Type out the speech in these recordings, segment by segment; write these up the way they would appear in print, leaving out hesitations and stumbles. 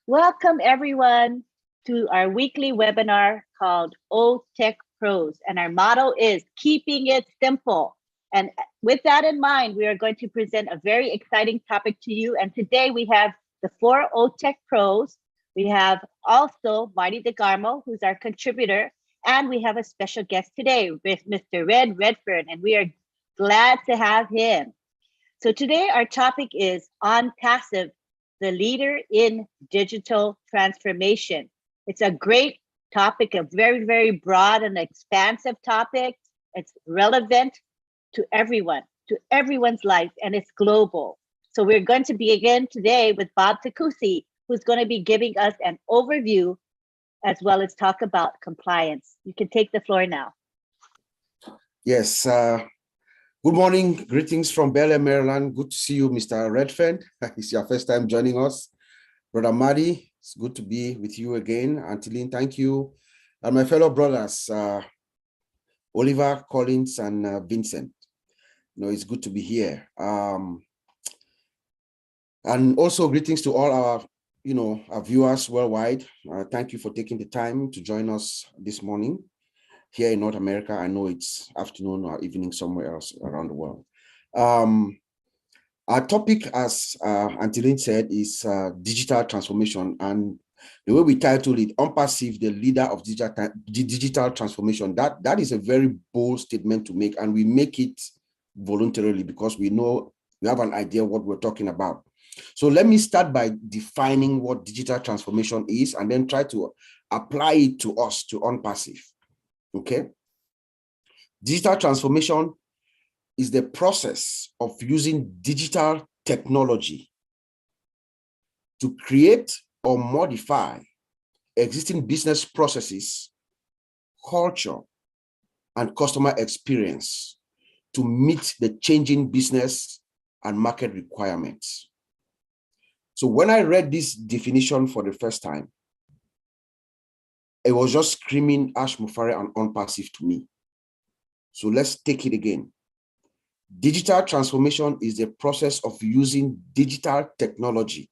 Welcome everyone to our weekly webinar called OTECH Pros. And our motto is keeping it simple. And with that in mind, we are going to present a very exciting topic to you. And today we have the 4 OTECH Pros. We have also Marty DeGarmo, who's our contributor. And we have a special guest today with Mr. Redfern, and we are glad to have him. So today our topic is on passive, the leader in digital transformation. It's a great topic, a very, very broad and expansive topic. It's relevant to everyone, to everyone's life, and it's global. So we're going to begin today with Bob Takusi, who's going to be giving us an overview as well as talk about compliance. You can take the floor now. Yes. Good morning. Greetings from Bel Air, Maryland. Good to see you, Mr. Redfern. It's your first time joining us. Brother Marty, it's good to be with you again. Antilene, thank you. And my fellow brothers, Oliver, Collins, and Vincent. It's good to be here. And also greetings to all our viewers worldwide. Thank you for taking the time to join us this morning. Here in North America, I know it's afternoon or evening somewhere else around the world. Our topic, as Antilene said, is digital transformation. And the way we title it, Unpassive, the leader of digital transformation, that is a very bold statement to make. And we make it voluntarily because we know we have an idea what we're talking about. So let me start by defining what digital transformation is and then try to apply it to us, to Unpassive. Okay. Digital transformation is the process of using digital technology to create or modify existing business processes, culture, and customer experience to meet the changing business and market requirements. So when I read this definition for the first time, it was just screaming Ash Mufare and Unpassive to me. So let's take it again. Digital transformation is the process of using digital technology.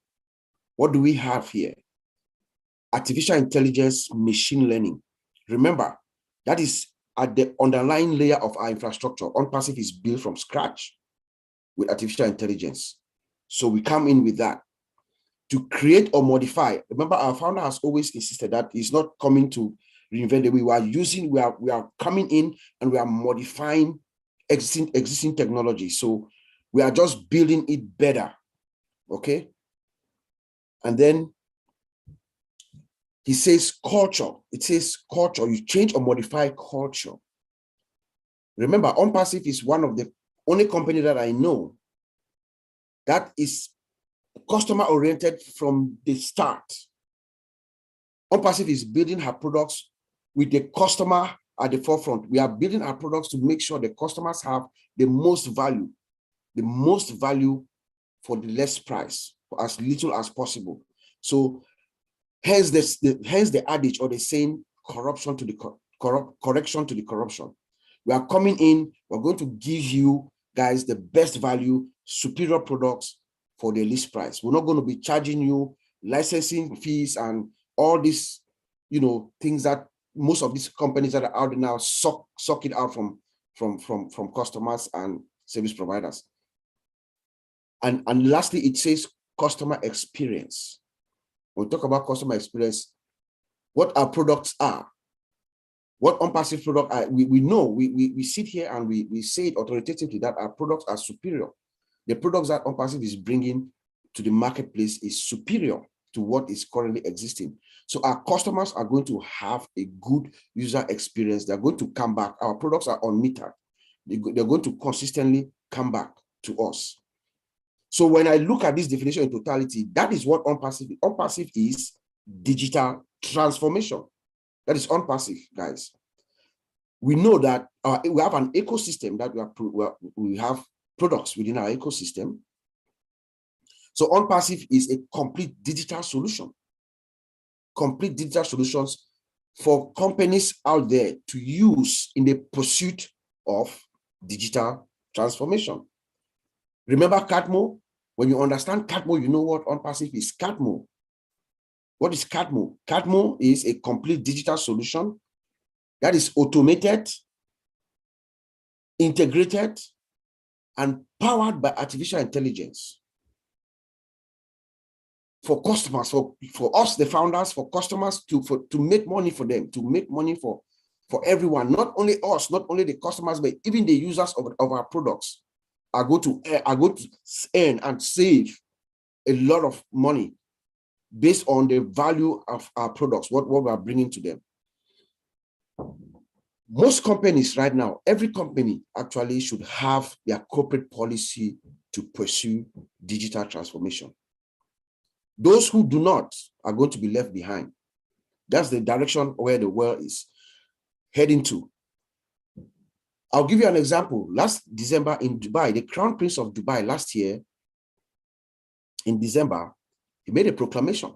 What do we have here? Artificial intelligence, machine learning. Remember, that is at the underlying layer of our infrastructure. Unpassive is built from scratch with artificial intelligence. So we come in with that to create or modify. Remember, our founder has always insisted that he's not coming to reinvent it. We are coming in and we are modifying existing technology. So we are just building it better. Okay. And then he says culture. It says culture. You change or modify culture. Remember, Unpassive is one of the only company that I know that is customer-oriented from the start. Unpassive is building her products with the customer at the forefront. We are building our products to make sure the customers have the most value for the less price, for as little as possible. So hence the adage or the saying, correction to the corruption. We are coming in, we're going to give you guys the best value, superior products for the least price. We're not going to be charging you licensing fees and all these, things that most of these companies that are out there now suck it out from customers and service providers. And lastly, it says customer experience. When we talk about customer experience, what our products are, what Unpassive product are, we know, we sit here and we say it authoritatively that our products are superior. The products that Unpassive is bringing to the marketplace is superior to what is currently existing. So our customers are going to have a good user experience. They're going to come back. Our products are unmetered. They're going to consistently come back to us. So when I look at this definition in totality, that is what Unpassive is. Unpassive is digital transformation. That is Unpassive, guys. We know that we have an ecosystem that we have products within our ecosystem. So Unpassive is a complete digital solution. Complete digital solutions for companies out there to use in the pursuit of digital transformation. Remember CATMO? When you understand CATMO, you know what Unpassive is. CATMO What is CADMO? CADMO is a complete digital solution that is automated, integrated, and powered by artificial intelligence for customers, for us, the founders, for customers, to make money for them, to make money for everyone, not only us, not only the customers, but even the users of our products are going to earn and save a lot of money based on the value of our products, what we are bringing to them. Most companies right now, every company actually should have their corporate policy to pursue digital transformation. Those who do not are going to be left behind. That's the direction where the world is heading to. I'll give you an example. Last December in Dubai, the Crown Prince of Dubai last year, in December, he made a proclamation.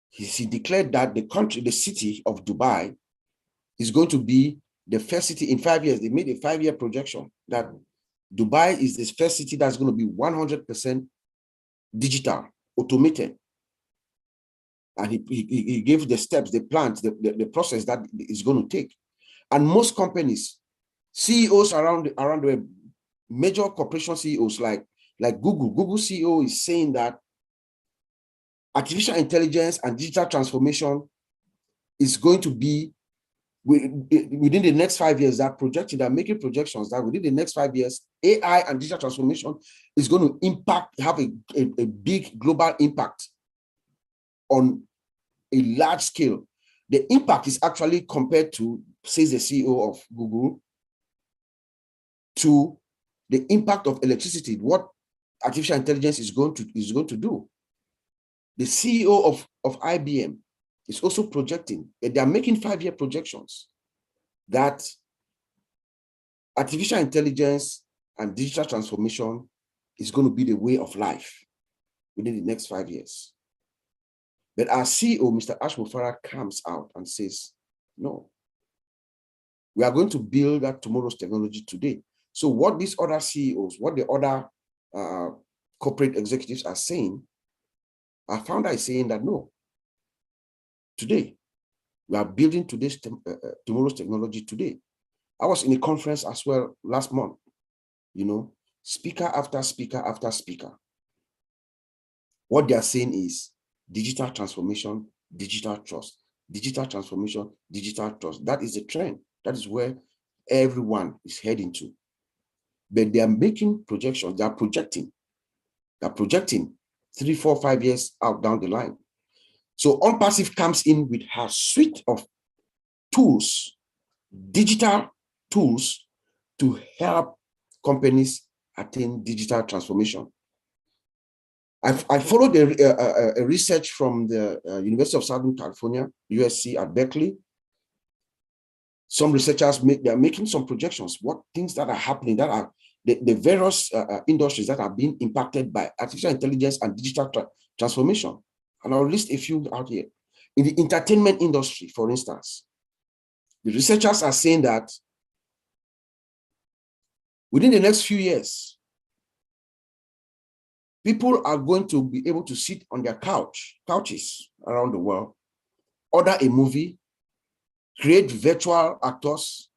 He declared that the city of Dubai is going to be the first city in 5 years. They made a 5-year projection that Dubai is the first city that's going to be 100% digital, automated. And he gave the steps, the plans, the process that is going to take. And most companies, CEOs around the major corporation CEOs like Google CEO is saying that artificial intelligence and digital transformation is going to be within the next 5 years. They're making projections that within the next 5 years, AI and digital transformation is going to have a big global impact on a large scale. The impact is actually compared to, says the CEO of Google, to the impact of electricity, what artificial intelligence is going to do. The CEO of IBM is also projecting, they are making 5-year projections that artificial intelligence and digital transformation is going to be the way of life within the next 5 years. But our CEO, Mr. Ash Mufarah, comes out and says, no, we are going to build that tomorrow's technology today. So what these other CEOs, what the other corporate executives are saying, our founder is saying that no, today, we are building tomorrow's technology today. I was in a conference as well last month, speaker after speaker after speaker. What they are saying is digital transformation, digital trust, digital transformation, digital trust. That is the trend. That is where everyone is heading to. But they are making projections. They are projecting 3, 4, 5 years out down the line. So OnPassive comes in with her suite of tools, digital tools, to help companies attain digital transformation. I followed a research from the University of Southern California, USC at Berkeley. Some researchers are making some projections, what things that are happening, that are the various industries that are being impacted by artificial intelligence and digital transformation. And I'll list a few out here. In the entertainment industry, for instance, the researchers are saying that within the next few years, people are going to be able to sit on their couches around the world, order a movie, create virtual actors,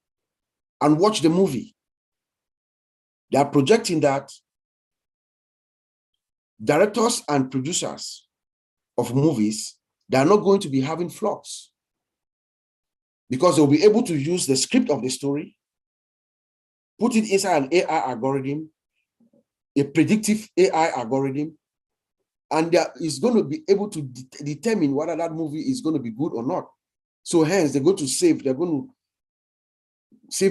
and watch the movie. They are projecting that directors and producers of movies, they are not going to be having flops because they'll be able to use the script of the story, put it inside an AI algorithm, a predictive AI algorithm, and that is going to be able to determine whether that movie is going to be good or not. So hence, they're going to save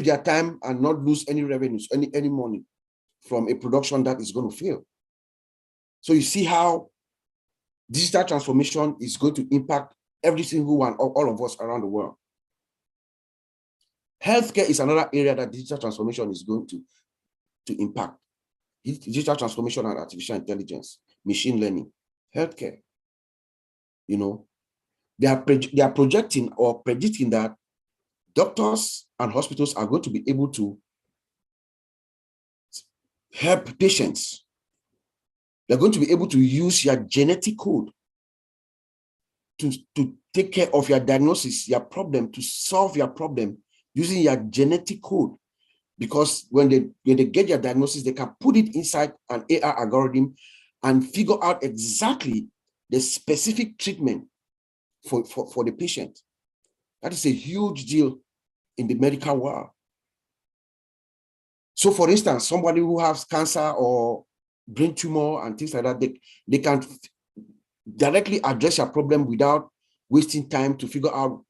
their time and not lose any revenues, any money from a production that is going to fail. So you see how digital transformation is going to impact every single one, all of us around the world. Healthcare is another area that digital transformation is going to impact. Digital transformation and artificial intelligence, machine learning, healthcare. They are projecting or predicting that doctors and hospitals are going to be able to help patients. They're going to be able to use your genetic code to take care of your diagnosis, your problem, to solve your problem using your genetic code. Because when they get your diagnosis, they can put it inside an AI algorithm and figure out exactly the specific treatment for the patient. That is a huge deal in the medical world. So for instance, somebody who has cancer or brain tumor and things like that, they can directly address your problem without wasting time to figure out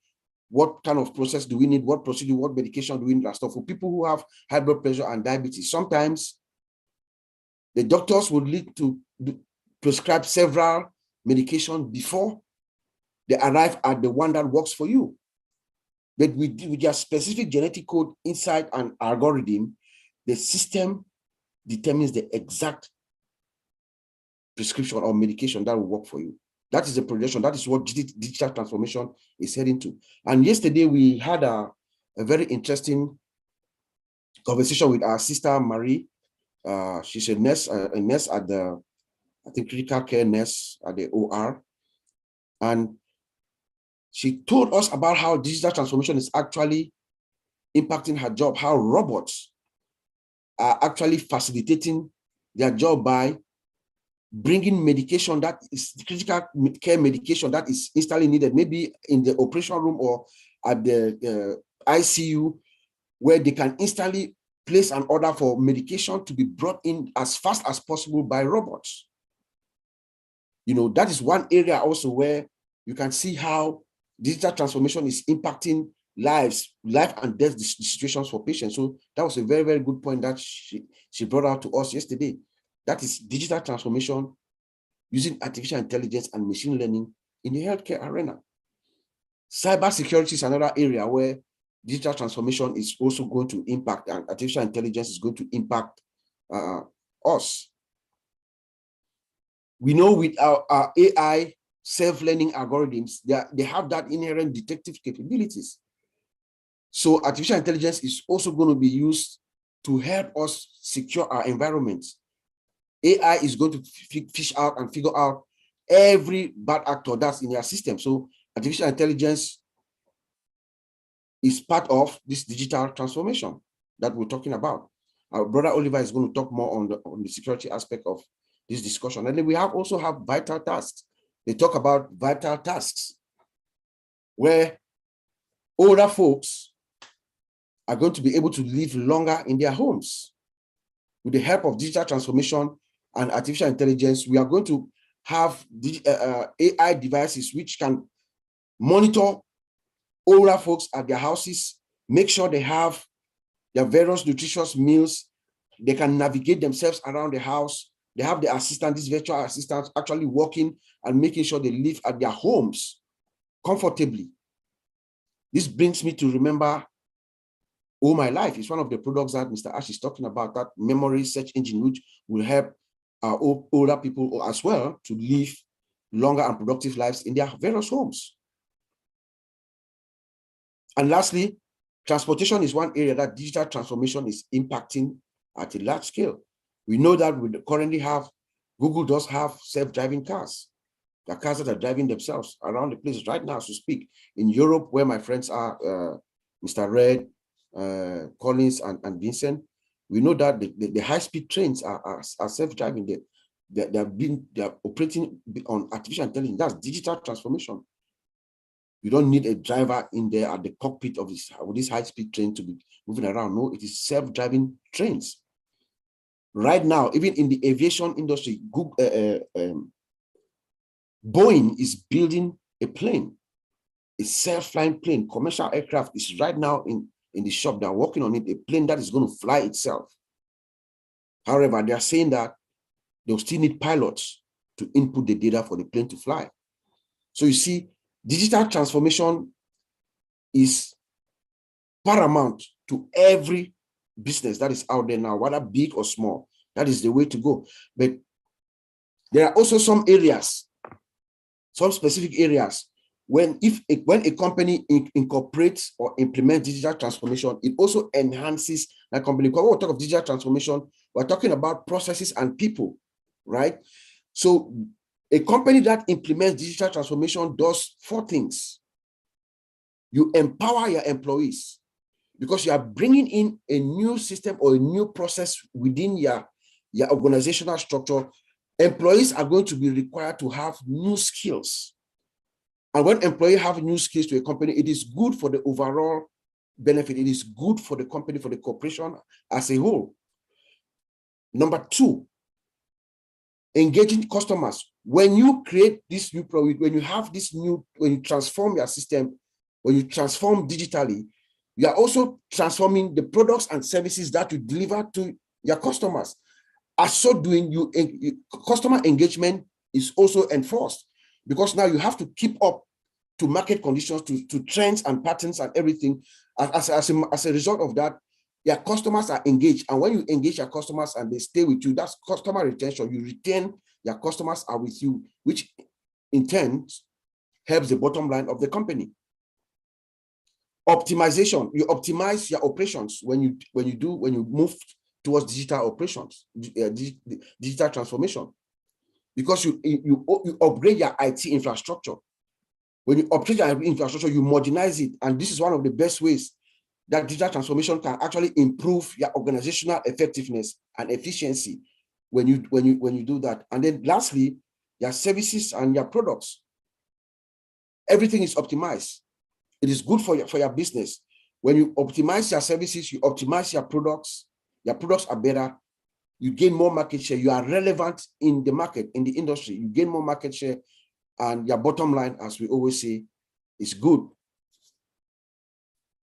what kind of process do we need, what procedure, what medication do we need, and stuff. For people who have high blood pressure and diabetes, sometimes the doctors would need to prescribe several medications before they arrive at the one that works for you. But with your specific genetic code inside an algorithm, the system determines the exact prescription or medication that will work for you. That is the projection. That is what digital transformation is heading to. And yesterday we had a very interesting conversation with our sister Marie. She's a nurse at the, I think, critical care nurse at the OR. And she told us about how digital transformation is actually impacting her job, how robots are actually facilitating their job by bringing medication that is critical care medication that is instantly needed, maybe in the operation room or at the ICU, where they can instantly place an order for medication to be brought in as fast as possible by robots. You know, that is one area also where you can see how digital transformation is impacting life and death situations for patients. So that was a very, very good point that she brought out to us yesterday. That is digital transformation using artificial intelligence and machine learning in the healthcare arena. Cybersecurity is another area where digital transformation is also going to impact, and artificial intelligence is going to impact us. We know with our AI self-learning algorithms, they have that inherent detective capabilities. So artificial intelligence is also going to be used to help us secure our environments. AI is going to fish out and figure out every bad actor that's in your system. So artificial intelligence is part of this digital transformation that we're talking about. Our brother Oliver is going to talk more on the security aspect of this discussion. And then we also have vital tasks. They talk about vital tasks where older folks are going to be able to live longer in their homes. With the help of digital transformation and artificial intelligence, we are going to have AI devices which can monitor older folks at their houses, make sure they have their various nutritious meals, they can navigate themselves around the house, they have the assistant, these virtual assistants actually working and making sure they live at their homes comfortably. This brings me to remember Oh My Life. It's one of the products that Mr. Ash is talking about, that memory search engine, which will help our older people as well to live longer and productive lives in their various homes. And lastly, transportation is one area that digital transformation is impacting at a large scale. We know that we currently have, Google does have self-driving cars. The cars that are driving themselves around the place right now, as we speak. In Europe, where my friends are, Mr. Red, Collins, and Vincent, we know that the high-speed trains are self-driving. They're operating on artificial intelligence. That's digital transformation. You don't need a driver in there at the cockpit of this high-speed train to be moving around. No, it is self-driving trains. Right now, even in the aviation industry, Boeing is building a plane, a self-flying plane. Commercial aircraft is right now in the shop. They're working on it, a plane that is going to fly itself. However, they are saying that they'll still need pilots to input the data for the plane to fly. So you see, digital transformation is paramount to every business that is out there now, whether big or small. That is the way to go. But there are also some areas, some specific areas, when a company incorporates or implements digital transformation, it also enhances that company. Because when we talk of digital transformation, we're talking about processes and people, right? So A company that implements digital transformation does 4 things. You empower your employees because you are bringing in a new system or a new process within your organizational structure. Employees are going to be required to have new skills. And when employees have new skills to a company, it is good for the overall benefit. It is good for the company, for the corporation as a whole. Number 2, engaging customers. When you create this new product, when you transform your system, when you transform digitally, you are also transforming the products and services that you deliver to your customers. As so doing, customer engagement is also enforced because now you have to keep up to market conditions, to trends and patterns and everything. As a result of that, your customers are engaged. And when you engage your customers and they stay with you, that's customer retention. You retain your customers are with you, which in turn helps the bottom line of the company. Optimization, you optimize your operations when you move towards digital operations, digital transformation, because you upgrade your IT infrastructure. When you upgrade your infrastructure, you modernize it, and this is one of the best ways that digital transformation can actually improve your organizational effectiveness and efficiency when you do that. And then lastly, your services and your products. Everything is optimized. It is good for your business. When you optimize your services, you optimize your products are better, you gain more market share, you are relevant in the market, in the industry, you gain more market share, and your bottom line, as we always say, is good.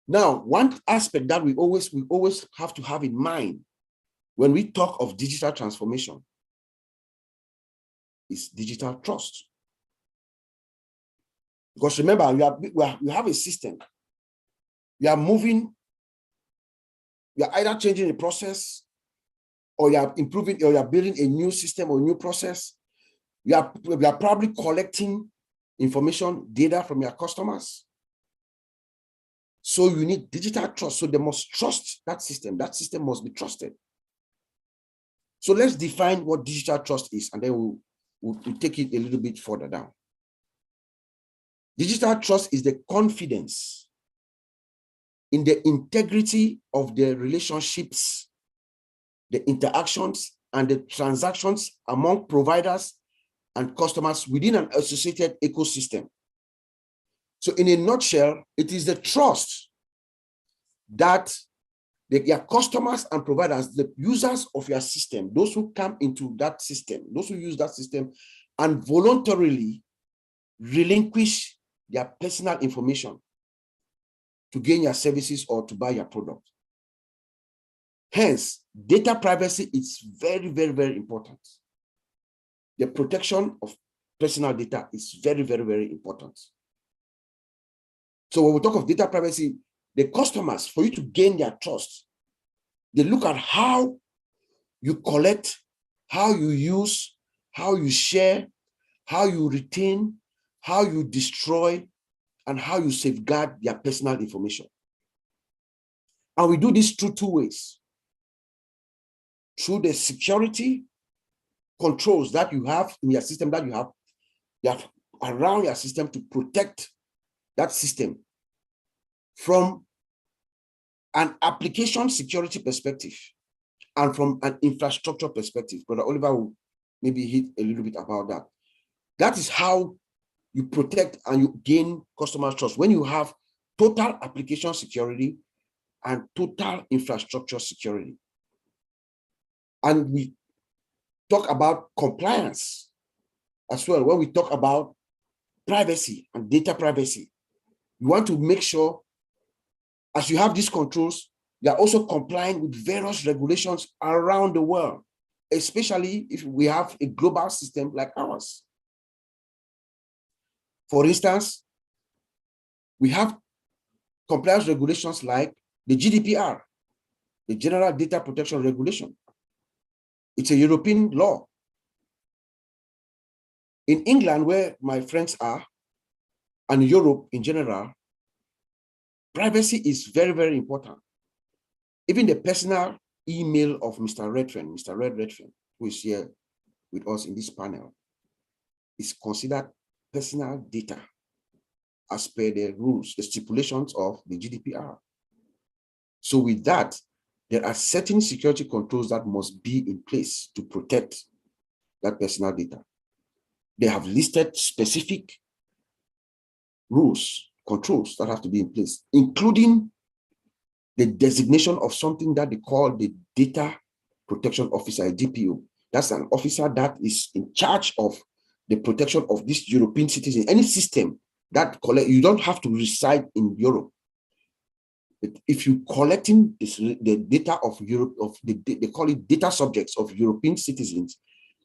Now, one aspect that we always have to have in mind when we talk of digital transformation is digital trust. Because remember, you have a system. You are moving, you are either changing the process, or you are improving, or you are building a new system or new process. You are probably collecting information, data from your customers. So you need digital trust. So they must trust that system. That system must be trusted. So let's define what digital trust is, and then we'll take it a little bit further down. Digital trust is the confidence in the integrity of the relationships, the interactions, and the transactions among providers and customers within an associated ecosystem. So in a nutshell, it is the trust that your customers and providers, the users of your system, those who come into that system, those who use that system and voluntarily relinquish their personal information to gain your services or to buy your product. Hence, data privacy is very, very, very important. The protection of personal data is very, very, very important. So when we talk of data privacy, the customers, for you to gain their trust, they look at how you collect, how you use, how you share, how you retain, how you destroy, and how you safeguard their personal information. And we do this through 2 ways. Through the security controls that you have in your system, that you have around your system to protect that system from an application security perspective and from an infrastructure perspective. Brother Oliver will maybe hit a little bit about that. That is how you protect and you gain customer trust, when you have total application security and total infrastructure security. And we talk about compliance as well. When we talk about privacy and data privacy, you want to make sure, as you have these controls, you are also complying with various regulations around the world, especially if we have a global system like ours. For instance, we have compliance regulations like the GDPR, the General Data Protection Regulation. It's a European law. In England, where my friends are, and Europe in general, privacy is very, very important. Even the personal email of Mr. Redfern, Mr. Redfern, who is here with us in this panel, is considered personal data as per the rules, the stipulations of the GDPR. So with that, there are certain security controls that must be in place to protect that personal data. They have listed specific rules, controls that have to be in place, including the designation of something that they call the Data Protection Officer, DPO. That's an officer that is in charge of the protection of this European citizen. Any system that collect, you don't have to reside in Europe. But if you collecting the data of Europe, they call it data subjects of European citizens,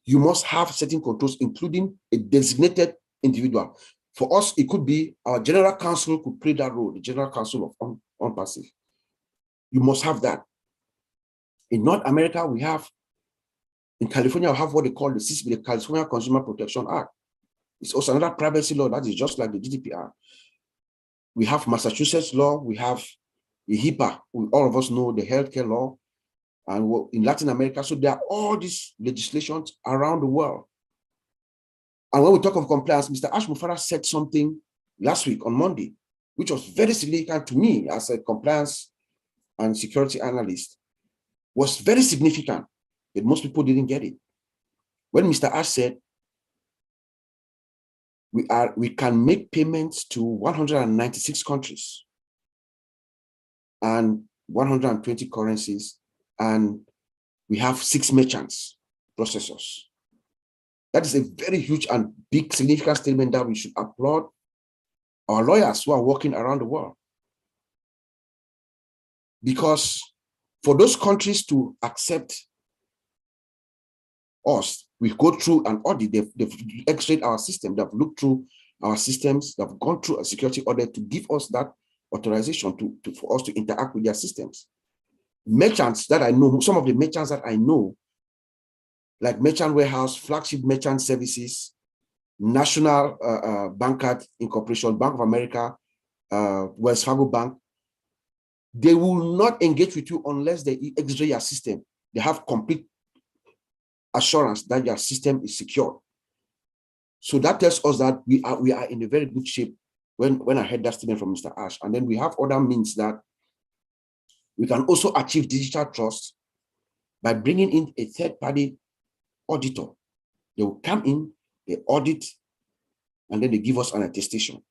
you must have certain controls, including a designated individual. For us, it could be our general counsel could play that role, the general counsel of Unpassive. You must have that. In North America, we have, in California, we have what they call the CCP, the California Consumer Protection Act. It's also another privacy law that is just like the GDPR. We have Massachusetts law, we have the HIPAA, all of us know the healthcare law, and in Latin America. So there are all these legislations around the world. And when we talk of compliance, Mr. Ash Mufara said something last week on Monday, which was very significant to me as a compliance and security analyst, was very significant, but most people didn't get it. When Mr. Ash said, we can make payments to 196 countries and 120 currencies, and we have 6 merchants, processors. That is a very huge and big significant statement that we should applaud our lawyers who are working around the world. Because for those countries to accept us, we go through an audit. They've x-rayed our system, they've looked through our systems, they've gone through a security audit to give us that authorization for us to interact with their systems. Merchants that I know, some of the merchants that I know, like Merchant Warehouse, Flagship Merchant Services, National Bankcard Incorporation, Bank of America, Wells Fargo Bank, they will not engage with you unless they x-ray your system. They have complete assurance that your system is secure. So that tells us that we are in a very good shape when I heard that statement from Mr. Ash. And then we have other means that we can also achieve digital trust by bringing in a third-party auditor. They will come in, they audit, and then they give us an attestation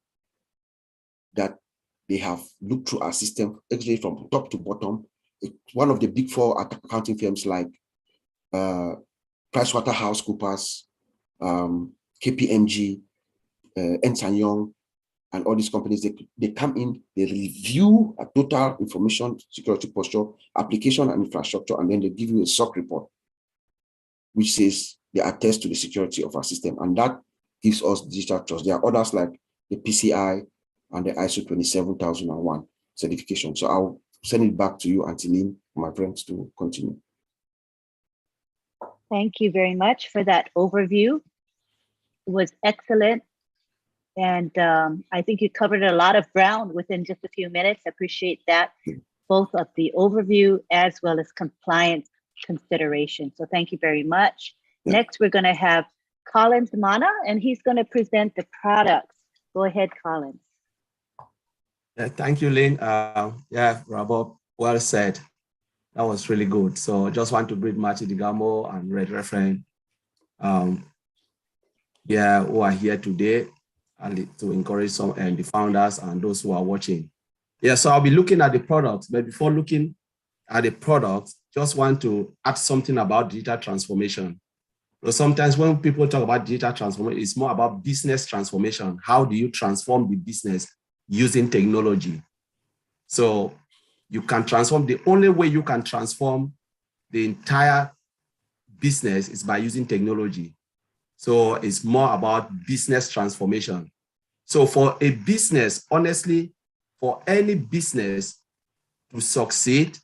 that they have looked through our system, actually from top to bottom. One of the big 4 accounting firms like PricewaterhouseCoopers, KPMG, Ernst & Young, and all these companies, they come in, they review a total information security posture, application and infrastructure, and then they give you a SOC report, which says they attest to the security of our system. And that gives us digital trust. There are others like the PCI and the ISO 27001 certification. So I'll send it back to you, Auntie Lynn, my friends, to continue. Thank you very much for that overview. It was excellent. And I think you covered a lot of ground within just a few minutes. I appreciate that, both of the overview as well as compliance consideration. So thank you very much. Yeah. Next, we're going to have Collins Mana, and he's going to present the products. Go ahead, Collins. Thank you, Lynn. Yeah, Rob, well said. That was really good. So I just want to greet Marty Digamo and Redfern, who are here today, and to encourage some the founders and those who are watching. Yeah, so I'll be looking at the products, but before looking at the products, just want to add something about digital transformation. So sometimes when people talk about digital transformation, it's more about business transformation. How do you transform the business using technology? So you can transform, the only way you can transform the entire business is by using technology. So it's more about business transformation. So for a business, honestly, for any business to succeed,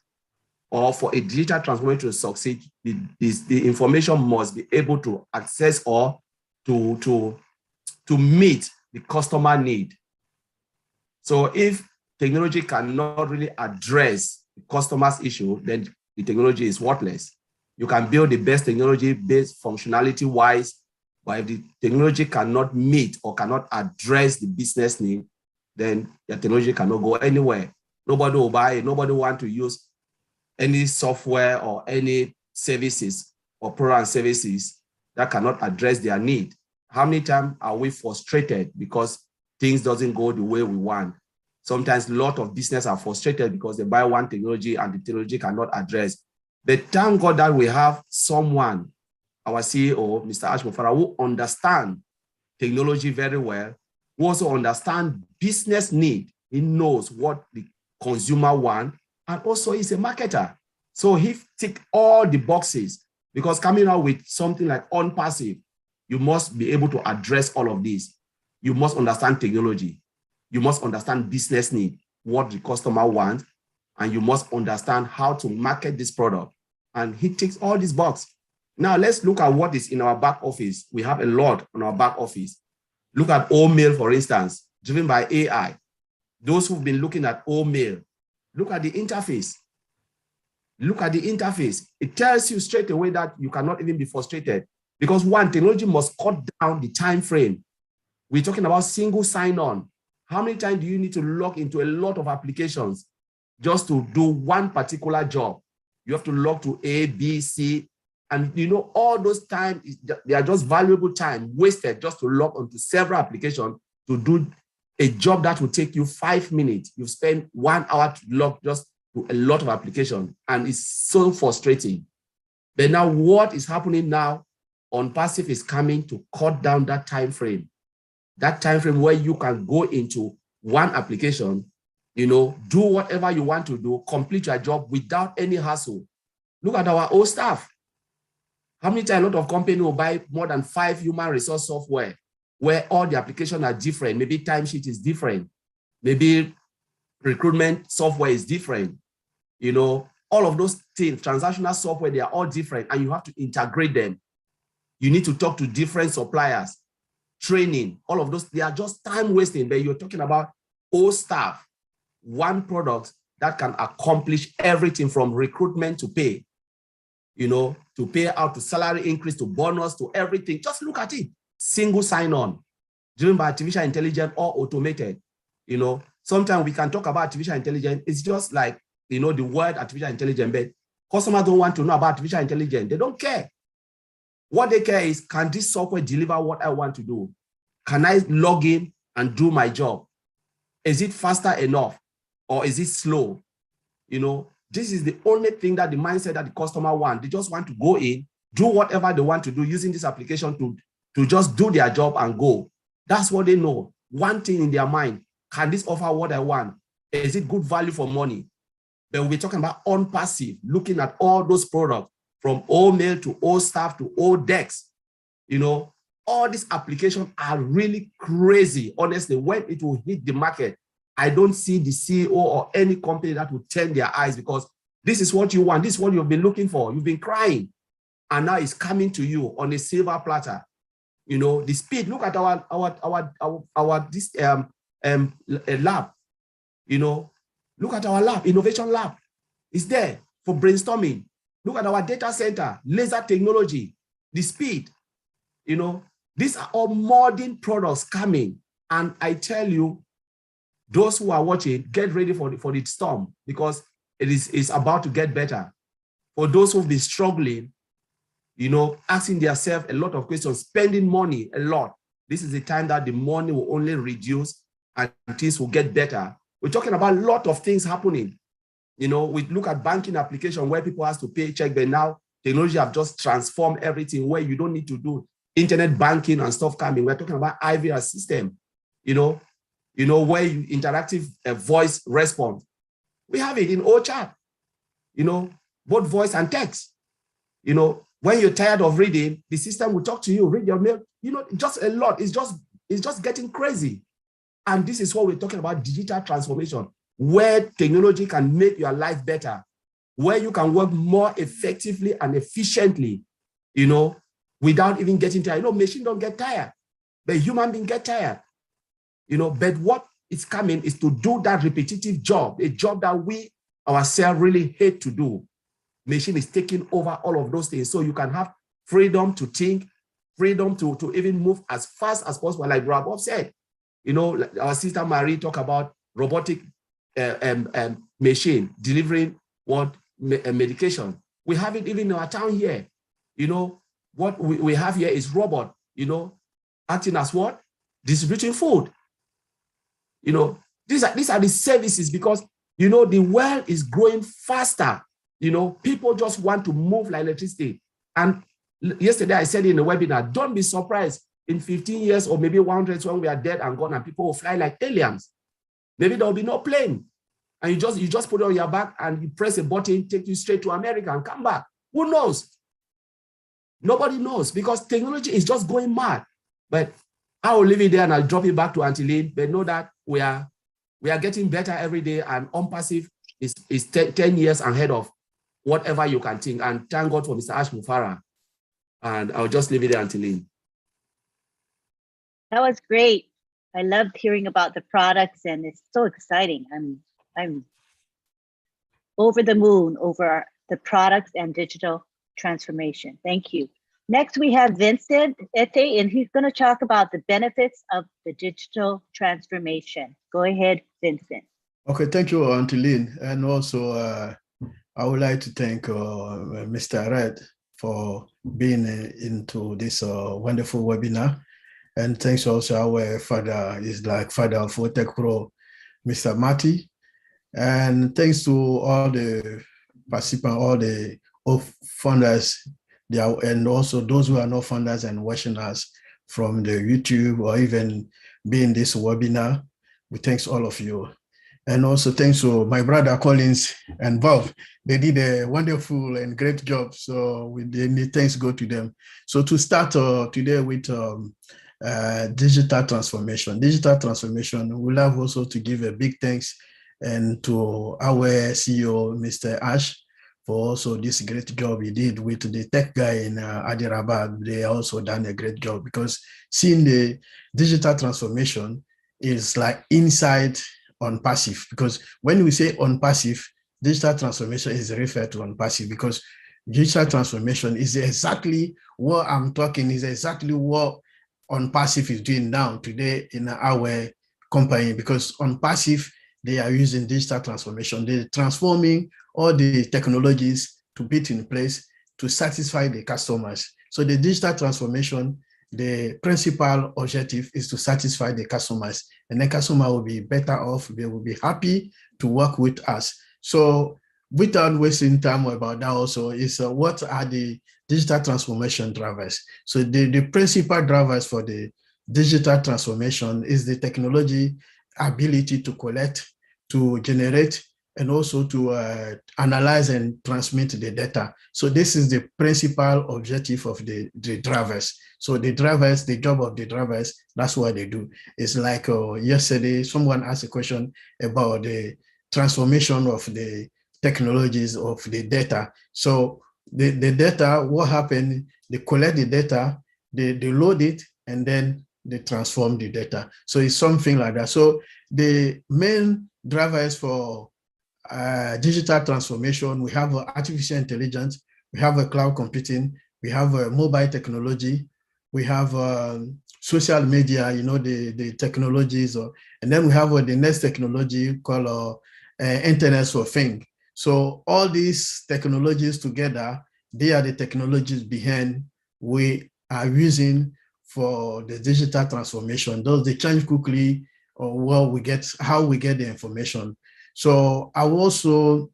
or for a digital transformation to succeed, the information must be able to access or to meet the customer need. So if technology cannot really address the customer's issue, then the technology is worthless. You can build the best technology based functionality-wise, But if the technology cannot meet or cannot address the business need, then the technology cannot go anywhere. Nobody will buy it. Nobody want to use any software or any services or program services that cannot address their need. How many times are we frustrated because things doesn't go the way we want? Sometimes a lot of business are frustrated because they buy one technology and the technology cannot address. But thank God that we have someone, our CEO, Mr. Ashmofara, who understands technology very well, who also understands business need. He knows what the consumer wants, and also he's a marketer. So he ticked all the boxes, because coming out with something like OnPassive, you must be able to address all of this. You must understand technology. You must understand business need, what the customer wants, and you must understand how to market this product. And he ticks all these boxes. Now let's look at what is in our back office. We have a lot on our back office. Look at OMail, for instance, driven by AI. Those who've been looking at OMail, look at the interface. Look at the interface. It tells you straight away that you cannot even be frustrated, because one, technology must cut down the time frame. We're talking about single sign-on. How many times do you need to log into a lot of applications just to do one particular job? You have to log to A, B, C, and you know, all those time, they are just valuable time wasted just to log onto several applications to do a job that will take you 5 minutes. You spend 1 hour to log just to a lot of applications, and it's so frustrating. But now what is happening now, OnPassive is coming to cut down that time frame. That time frame where you can go into one application, you know, do whatever you want to do, complete your job without any hassle. Look at our old staff. How many times a lot of companies will buy more than 5 human resource software where all the applications are different? Maybe timesheet is different. Maybe recruitment software is different. You know, all of those things, transactional software, they are all different, and you have to integrate them. You need to talk to different suppliers, training, all of those, they are just time wasting. But you're talking about old staff, one product that can accomplish everything from recruitment to pay, you know, to pay out to salary increase, to bonus, to everything. Just look at it. Single sign-on, driven by artificial intelligence or automated. You know, sometimes we can talk about artificial intelligence. It's just like, you know, the word artificial intelligence, but customers don't want to know about artificial intelligence. They don't care. What they care is, can this software deliver what I want to do? Can I log in and do my job? Is it faster enough, or is it slow? You know, this is the only thing that the mindset that the customer wants. They just want to go in, do whatever they want to do using this application to just do their job and go. That's what they know. One thing in their mind, can this offer what I want? Is it good value for money? But we're talking about OnPassive, looking at all those products from OMail to OStaff to OTECH. You know, all these applications are really crazy. Honestly, when it will hit the market, I don't see the CEO or any company that will turn their eyes, because this is what you want. This is what you've been looking for. You've been crying, and now it's coming to you on a silver platter. You know, the speed. Look at our lab. You know, look at our lab, innovation lab. It's there for brainstorming. Look at our data center, laser technology, the speed. You know, these are all modern products coming. And I tell you, those who are watching, get ready for the storm, because it's about to get better. For those who've been struggling, you know, asking themselves a lot of questions, spending money a lot, this is the time that the money will only reduce and things will get better. We're talking about a lot of things happening. You know, we look at banking application where people have to pay check, but now technology have just transformed everything where you don't need to do internet banking and stuff coming. We're talking about IVR system, you know, where you interactive voice response. We have it in OChat, you know, both voice and text. You know, when you're tired of reading, the system will talk to you, read your mail, you know, just a lot. It's just getting crazy. And this is what we're talking about, digital transformation, where technology can make your life better, where you can work more effectively and efficiently, you know, without even getting tired. You know, machine don't get tired, but human being get tired, you know. But what is coming is to do that repetitive job, a job that we ourselves really hate to do. Machine is taking over all of those things. So you can have freedom to think, freedom to even move as fast as possible, like Bob said. Like our sister Marie talked about robotic machine delivering medication. We have it even in our town here. What we have here is robot, acting as what? Distributing food. These are the services, because, the world is growing faster. People just want to move like electricity. And yesterday I said in the webinar, don't be surprised in 15 years or maybe 100 when we are dead and gone and people will fly like aliens. Maybe there will be no plane. And you just put it on your back and you press a button, take you straight to America and come back. Who knows? Nobody knows, because technology is just going mad. But I will leave it there and I'll drop it back to Auntie Lynn. But know that we are getting better every day, and OnPassive is 10 years ahead of whatever you can think. And thank God for Mr. Ash Mufara. And I'll just leave it there, Auntie Lynn. That was great. I loved hearing about the products, and it's so exciting. I'm over the moon over the products and digital transformation. Thank you. Next, we have Vincent Ete, and he's going to talk about the benefits of the digital transformation. Go ahead, Vincent. Okay, thank you, Auntie Lynn. And also, I would like to thank Mr. Red for being into this wonderful webinar. And thanks also our father, is like father of OTECH Pro, Mr. Marty. And thanks to all the participants, all the funders, and also those who are not funders and watching us from the YouTube or even being this webinar. We thanks all of you. And also thanks to my brother Collins and Bob. They did a wonderful and great job. So thanks go to them. So to start today with digital transformation. Digital transformation, we'll have also to give a big thanks and to our CEO, Mr. Ash, for also this great job he did with the tech guy in Hyderabad. They also done a great job, because seeing the digital transformation is like inside OnPassive, because when we say OnPassive, digital transformation is referred to OnPassive, because digital transformation is exactly what I'm talking, is exactly what OnPassive is doing now today in our company, because OnPassive, they are using digital transformation. They're transforming all the technologies to put in place to satisfy the customers. So the digital transformation, the principal objective is to satisfy the customers, and the customer will be better off. They will be happy to work with us. So without wasting time about that also is what are the digital transformation drivers? So the principal drivers for the digital transformation is the technology ability to collect, to generate, and also to analyze and transmit the data. So this is the principal objective of the drivers. So the drivers, the job of the drivers, that's what they do. It's like yesterday, someone asked a question about the transformation of the technologies of the data. So the data, what happened, they collect the data, they load it, and then they transform the data. So it's something like that. So the main drivers for digital transformation, we have artificial intelligence, we have cloud computing, we have mobile technology, we have social media, the technologies, and then we have the next technology called Internet of Things. So all these technologies together, they are the technologies behind we are using for the digital transformation. Those they change quickly, or how we get the information. So I will also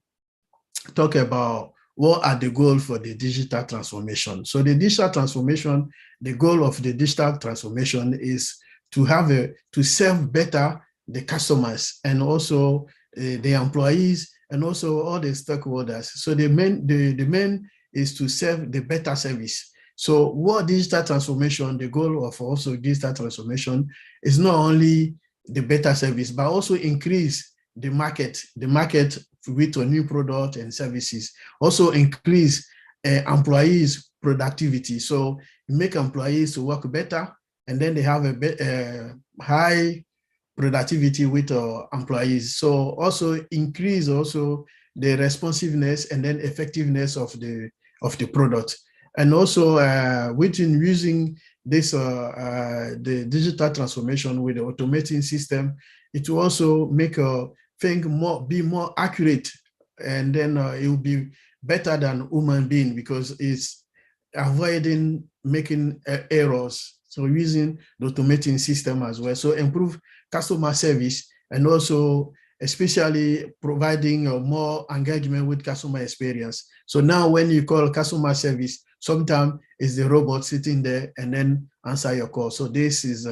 talk about what are the goals for the digital transformation. So the digital transformation, the goal of the digital transformation is to serve better the customers and also the employees and also all the stakeholders. So the main is to serve the better service. So what digital transformation, the goal of also digital transformation is not only the better service, but also increase the market with a new product and services. Also increase employees' productivity. So make employees to work better, and then they have a high productivity with employees. So also increase also the responsiveness and then effectiveness of the product. And also within using this the digital transformation with the automating system, it will also make a thing be more accurate, and then it will be better than human being because it's avoiding making errors. So using the automating system as well. So improve customer service, and also especially providing more engagement with customer experience. So now when you call customer service, sometimes it's the robot sitting there and then answer your call. So this is,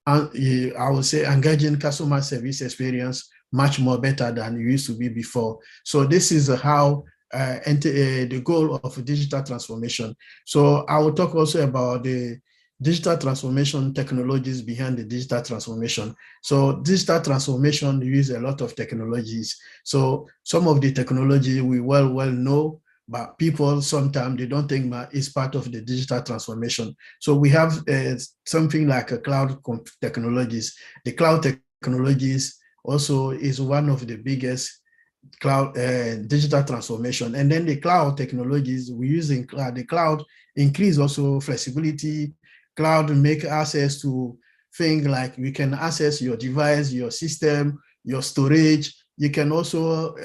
I would say, engaging customer service experience much more better than it used to be before. So this is how the goal of digital transformation. So I will talk also about the digital transformation technologies behind the digital transformation. So digital transformation use a lot of technologies. So some of the technology we well know, but people sometimes they don't think that it's part of the digital transformation. So we have something like a cloud technologies. The cloud technologies also is one of the biggest cloud digital transformation. And then the cloud technologies we use in cloud, the cloud increase also flexibility. Cloud make access to things like you can access your device, your system, your storage. You can also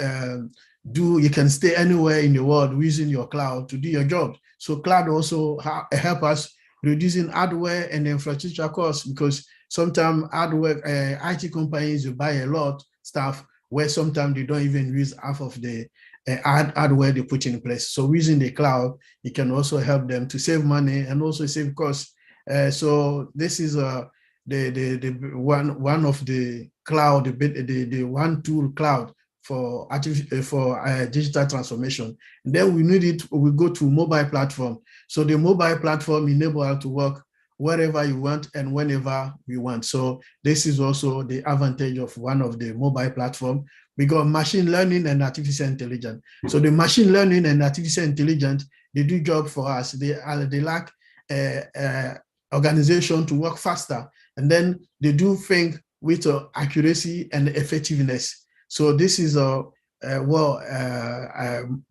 you can stay anywhere in the world using your cloud to do your job. So cloud also help us reducing hardware and infrastructure costs, because sometimes hardware, IT companies will buy a lot stuff where sometimes they don't even use half of the hardware they put in place. So using the cloud, it can also help them to save money and also save costs. So this is the one of the cloud, the one tool cloud for digital transformation. And then we go to mobile platform. So the mobile platform enable us to work wherever you want and whenever we want. So this is also the advantage of one of the mobile platform. We got machine learning and artificial intelligence. So the machine learning and artificial intelligence, they do job for us. They lack organization to work faster, and then they do things with accuracy and effectiveness. So this is what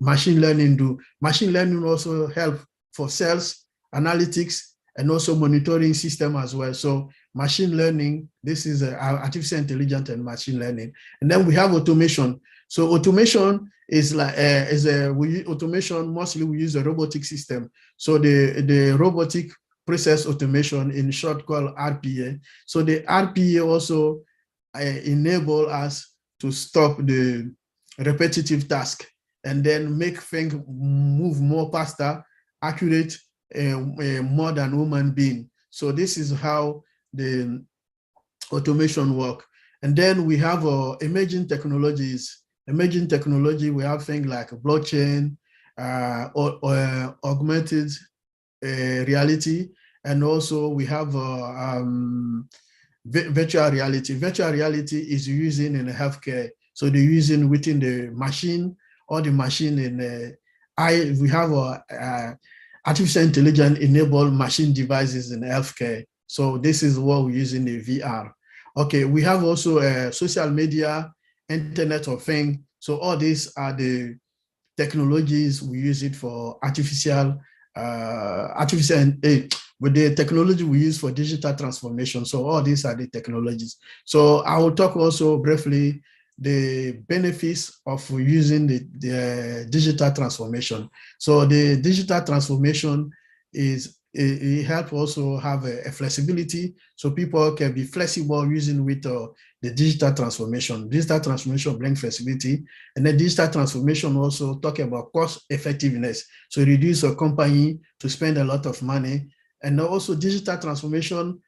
machine learning do. Machine learning also help for sales, analytics, and also monitoring system as well. So machine learning, this is artificial intelligence and machine learning. And then we have automation. So automation is like automation, mostly we use a robotic system. So the robotic process automation, in short called RPA. So the RPA also enable us to stop the repetitive task and then make things move more faster, accurate, more than human being. So this is how the automation work. And then we have emerging technologies. Emerging technology, we have things like blockchain, or augmented reality, and also we have virtual reality. Virtual reality is using in healthcare. So they're using within the machine, or the machine in we have artificial intelligence enabled machine devices in healthcare. So this is what we use in the VR. Okay, we have also social media, Internet of Things. So all these are the technologies we use it for with the technology we use for digital transformation. So all these are the technologies. So I will talk also briefly the benefits of using the digital transformation. So the digital transformation it helps also have a flexibility, so people can be flexible using with the digital transformation. Digital transformation brings flexibility, and then digital transformation also talk about cost effectiveness. So reduce a company to spend a lot of money, and also digital transformation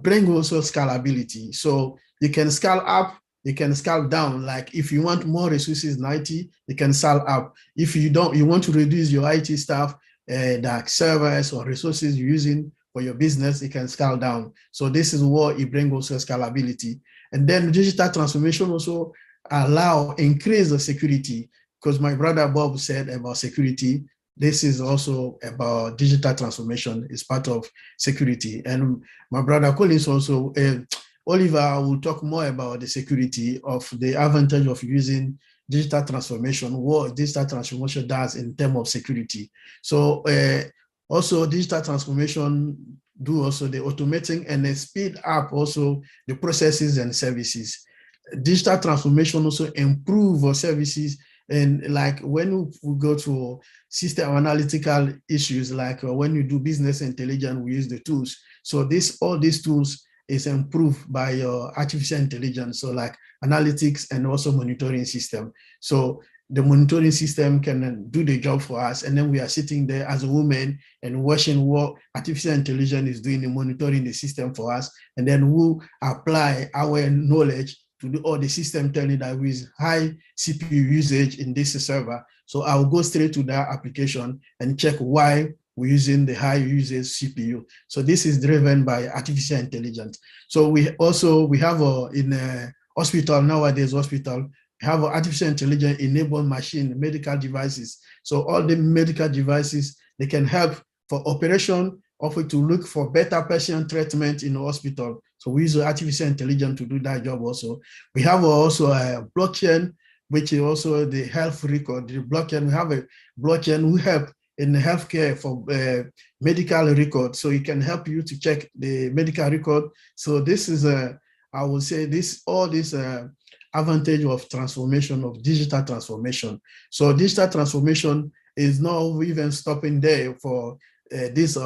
bring also scalability. So you can scale up, you can scale down. Like if you want more resources in IT, you can scale up. If you want to reduce your IT staff, the servers or resources you're using for your business, it can scale down. So this is what it brings also scalability. And then digital transformation also increase the security, because my brother Bob said about security. This is also about digital transformation, is part of security. And my brother Collins also, Oliver will talk more about the security of the advantage of using digital transformation, what digital transformation does in terms of security. So also digital transformation do also the automating and the speed up also the processes and services. Digital transformation also improve our services, and like when we go to system analytical issues, like when you do business intelligence, we use the tools. So all these tools is improved by artificial intelligence, so like analytics and also monitoring system. So the monitoring system can do the job for us, and then we are sitting there as a woman and watching what artificial intelligence is doing in monitoring the system for us, and then we apply our knowledge to do all the system telling that with high CPU usage in this server. So I'll go straight to that application and check why we're using the high usage CPU. So this is driven by artificial intelligence. So we have in a hospital nowadays, we have artificial intelligence enabled machine, medical devices. So all the medical devices, they can help for operation, offer to look for better patient treatment in the hospital. So we use artificial intelligence to do that job also. We have also a blockchain, which is also the health record. The blockchain, we have a blockchain who help in healthcare for medical record. So it can help you to check the medical record. So this is I would say all this advantage of transformation, of digital transformation. So digital transformation is not even stopping there for this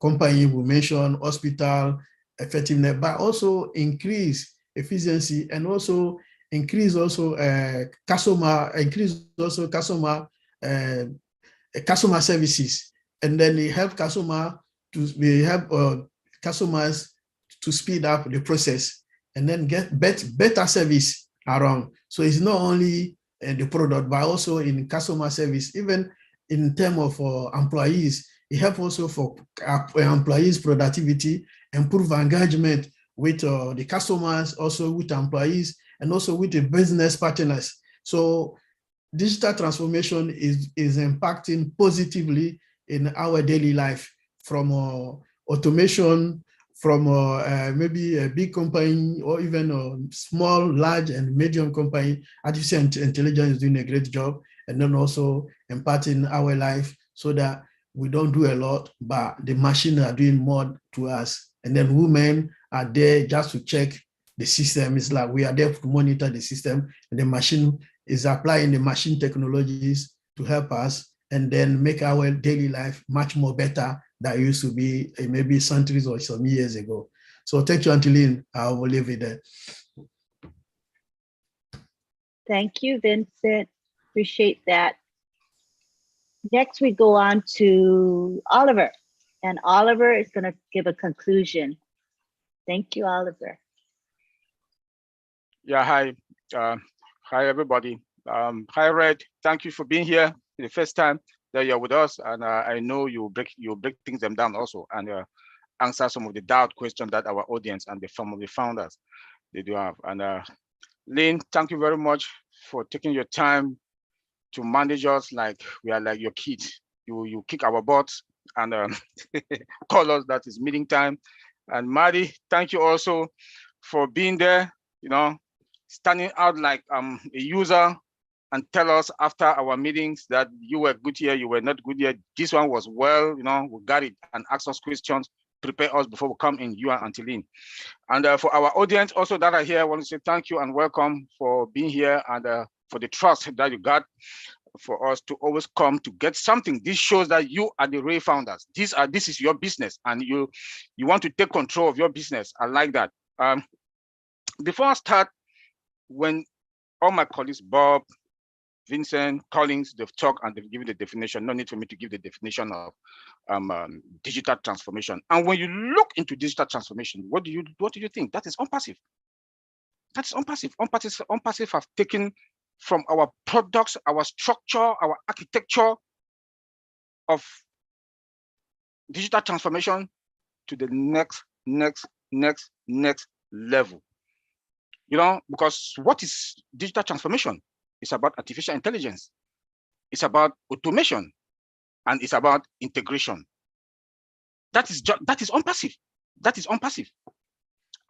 company we mentioned, hospital effectiveness, but also increase efficiency and also increase customer services, and then they help customers to speed up the process and then get better service around. So it's not only the product, but also in customer service, even in terms of employees. It helps also for employees' productivity, improve engagement with the customers, also with employees, and also with the business partners. So digital transformation is impacting positively in our daily life, from automation, from maybe a big company or even a small, large, and medium company. Artificial intelligence is doing a great job, and then also impacting our life so that we don't do a lot, but the machines are doing more to us. And then women are there just to check the system. It's like we are there to monitor the system, and the machine is applying the machine technologies to help us and then make our daily life much more better than it used to be maybe centuries or some years ago. So thank you, Antiline. I will leave it there. Thank you, Vincent. Appreciate that. Next, we go on to Oliver, and Oliver is going to give a conclusion. Thank you, Oliver. Yeah, hi. Hi, everybody. Hi, Red. Thank you for being here the first time that you're with us. And I know you'll break things them down also and answer some of the doubt questions that our audience and some of the founders, they do have. And Lynn, thank you very much for taking your time to manage us like we are like your kids. You kick our butts and call us that is meeting time. And Maddie, thank you also for being there, standing out like a user and tell us after our meetings that you were good here, you were not good here. This one was well, we got it, and ask us questions, prepare us before we come in, you and Antiline. And for our audience also that are here, I want to say thank you and welcome for being here and for the trust that you got for us to always come to get something. This shows that you are the real founders. This is your business and you want to take control of your business. I like that. Before I start, when all my colleagues, Bob, Vincent, Collins, they've talked and they've given the definition. No need for me to give the definition of digital transformation. And when you look into digital transformation, what do you think? That is unpassive. That's unpassive. Unpassive have taken from our products, our structure, our architecture of digital transformation to the next level. Because what is digital transformation? It's about artificial intelligence. It's about automation, and it's about integration. That is unpassive. That is unpassive.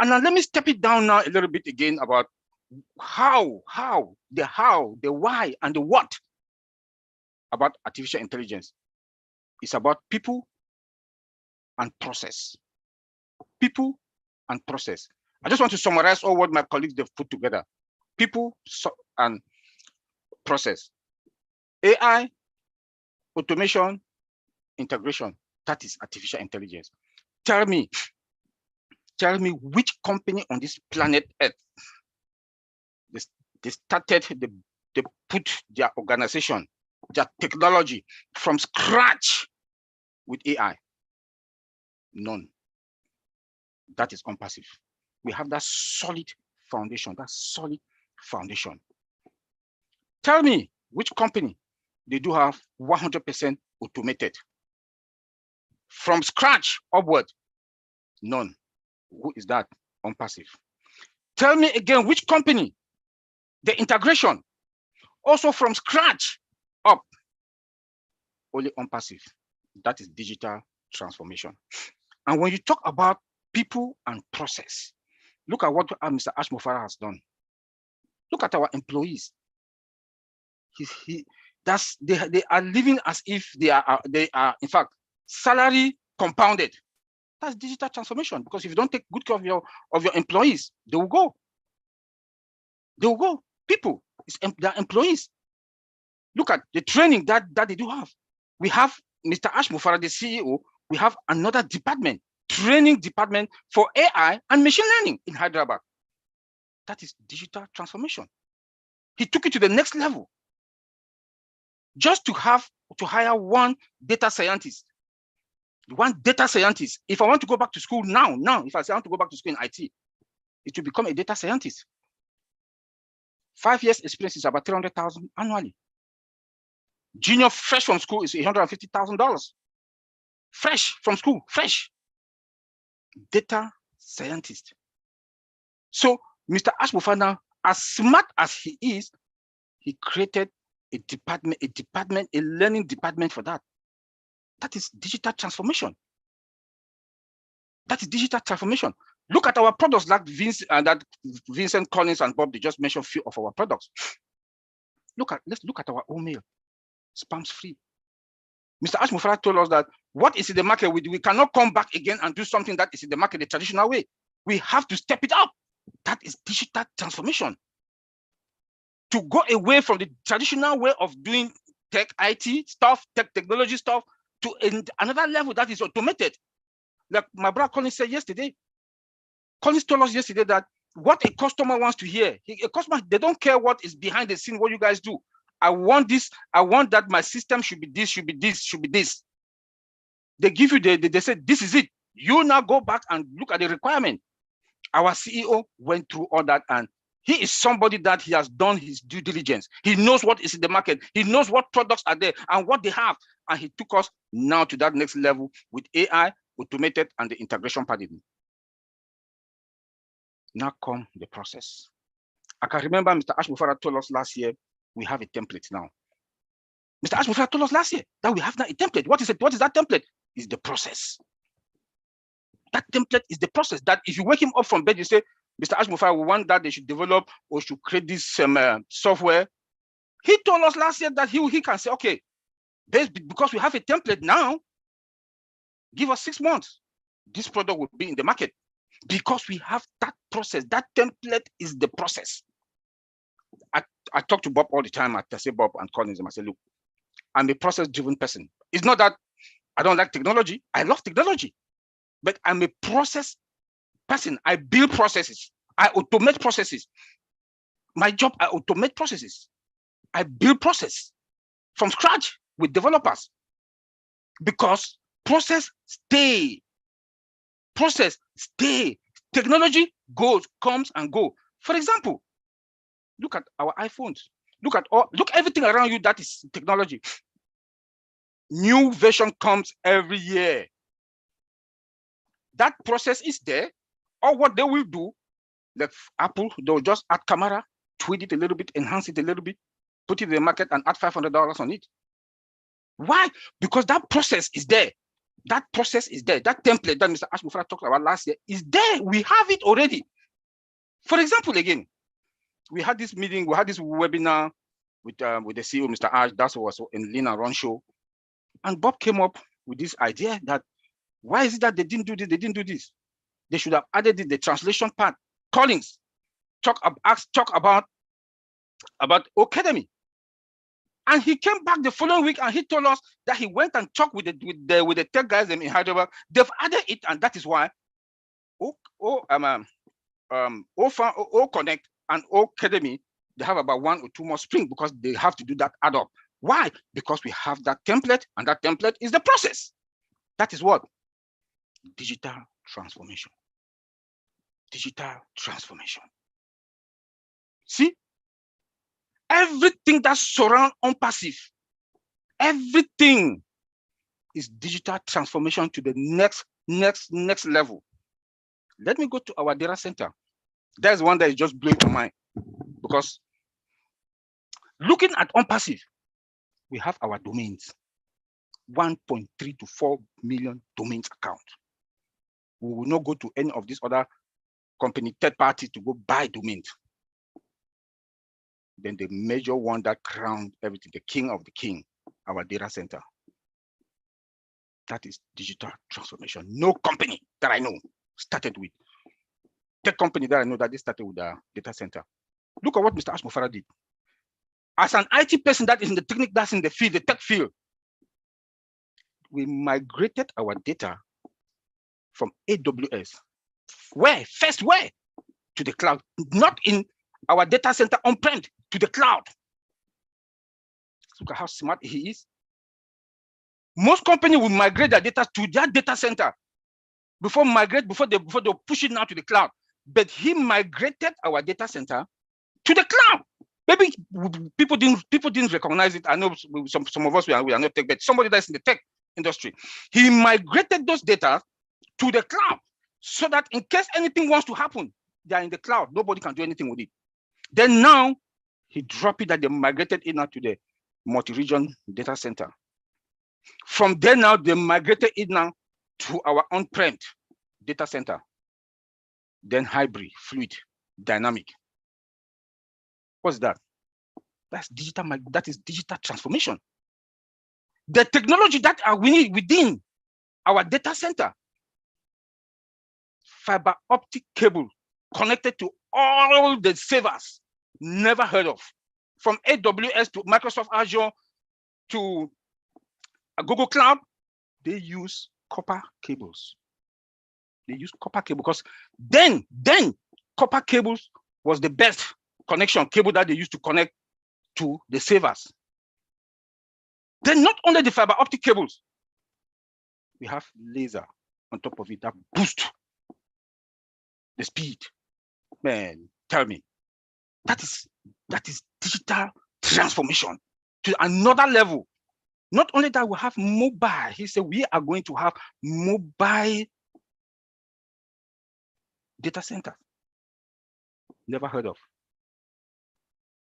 And now let me step it down now a little bit again about how, the why, and the what about artificial intelligence. It's about people and process. People and process. I just want to summarize all what my colleagues have put together. People and process. AI, automation, integration. That is artificial intelligence. Tell me which company on this planet Earth they put their organization, their technology from scratch with AI. None. That is unpassive. We have that solid foundation, Tell me which company they do have 100% automated from scratch upward. None. Who is that? Unpassive. Tell me again which company the integration also from scratch up. Only unpassive. That is digital transformation. And when you talk about people and process, look at what Mr. Ashmofara has done. Look at our employees. They are living as if they are in fact salary compounded. That's digital transformation, because if you don't take good care of your employees, they will go. They will go. People, they're employees. Look at the training that they do have. We have Mr. Ashmofara, the CEO. We have another department, training department for AI and machine learning in Hyderabad. That is digital transformation. He took it to the next level. Just to hire one data scientist. If I want to go back to school now, if I say I want to go back to school in IT, it will become a data scientist. 5 years experience is about 300,000 annually. Junior fresh from school is $150,000. Fresh from school, fresh. Data scientist. So Mr. Ashmofana, as smart as he is, he created a learning department for that. That is digital transformation. That is digital transformation. Look at our products like Vincent Collins and Bob, they just mentioned a few of our products. Let's look at our own mail, spams free. Mr. Ashmofara told us that what is in the market, we cannot come back again and do something that is in the market the traditional way. We have to step it up. That is digital transformation. To go away from the traditional way of doing tech IT stuff, technology stuff, to another level that is automated. Like my brother Collins said yesterday. Collins told us yesterday that what a customer wants to hear, a customer, they don't care what is behind the scene, what you guys do. I want this, I want that my system should be this, should be this, should be this. They give you, they say, this is it. You now go back and look at the requirement. Our CEO went through all that, and he is somebody that he has done his due diligence. He knows what is in the market. He knows what products are there and what they have. And he took us now to that next level with AI, automated, and the integration paradigm. Now come the process. I can remember Mr. Ashmofara told us last year, we have a template now. Mr. Ashmofara told us last year that we have now a template. What is it? What is that template? It's the process. That template is the process that if you wake him up from bed, you say, Mr. Ashmofara, we want that they should develop or should create this software. He told us last year that he can say, okay, because we have a template now, give us 6 months. This product will be in the market because we have that process. That template is the process. I talk to Bob all the time. I say Bob and Collins, and I say, look, I'm a process-driven person. It's not that I don't like technology. I love technology, but I'm a process person. I build processes. I automate processes. My job, I automate processes. I build process from scratch with developers because process stay. Process stay. Technology comes and go. For example, look at our iPhones. Look everything around you that is technology. New version comes every year. That process is there. Or what they will do, like Apple, they'll just add camera, tweak it a little bit, enhance it a little bit, put it in the market and add $500 on it. Why? Because that process is there. That process is there. That template that Mr. Ashmofara talked about last year is there. We have it already. For example, again, we had this meeting, we had this webinar with the CEO, Mr. Ash, that was in Lean and Run show. And Bob came up with this idea that why is it that they didn't do this? They didn't do this. They should have added the translation part. Collins talk about Academy. And he came back the following week and he told us that he went and talked with the tech guys in Hyderabad. They've added it, and that is why Connect and Academy, they have about 1 or 2 more spring because they have to do that add up. Why? Because we have that template, and that template is the process. That is what? Digital transformation. Digital transformation. See? Everything that surrounds OnPassive, everything is digital transformation to the next level. Let me go to our data center. There's one that is just blowing my mind, because looking at OnPassive, we have our domains, 1.3 to 4 million domains account. We will not go to any of these other company, third party, to go buy domains. Then the major one that crowned everything, the king of the king, our data center. That is digital transformation. No company that I know started with. Tech company that I know that they started with a data center. Look at what Mr. Ashmofara did. As an IT person that is in the technique, that's in the field, the tech field, we migrated our data from AWS. Where? To the cloud, not in our data center on-prem, to the cloud. Look at how smart he is. Most companies will migrate their data to their data center before they push it now to the cloud. But he migrated our data center to the cloud. Maybe people didn't recognize it. I know some of us we are not tech, but somebody that's in the tech industry, he migrated those data to the cloud so that in case anything wants to happen, they are in the cloud. Nobody can do anything with it. Then now he dropped it that they migrated it now to the multi-region data center. From there now they migrated it now to our on-prem data center. Then hybrid, fluid, dynamic. What's that? That's digital. That is digital transformation. The technology that are within our data center, fiber optic cable connected to all the servers, never heard of. From AWS to Microsoft Azure to Google Cloud, they use copper cables. They use copper cable because then copper cables was the best connection cable that they used to connect to the servers. Then not only the fiber optic cables, we have laser on top of it that boost the speed. Man, tell me, that is digital transformation to another level. Not only that, we have mobile. He said we are going to have mobile data center. Never heard of.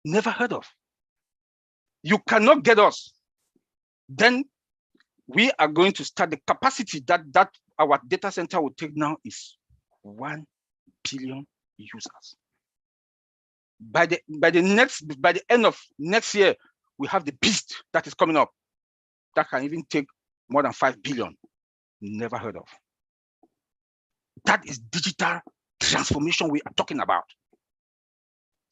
Never heard of. You cannot get us. Then we are going to start the capacity that our data center will take now is 1 billion users. By the end of next year, we have the beast that is coming up that can even take more than 5 billion. Never heard of. That is digital transformation we are talking about.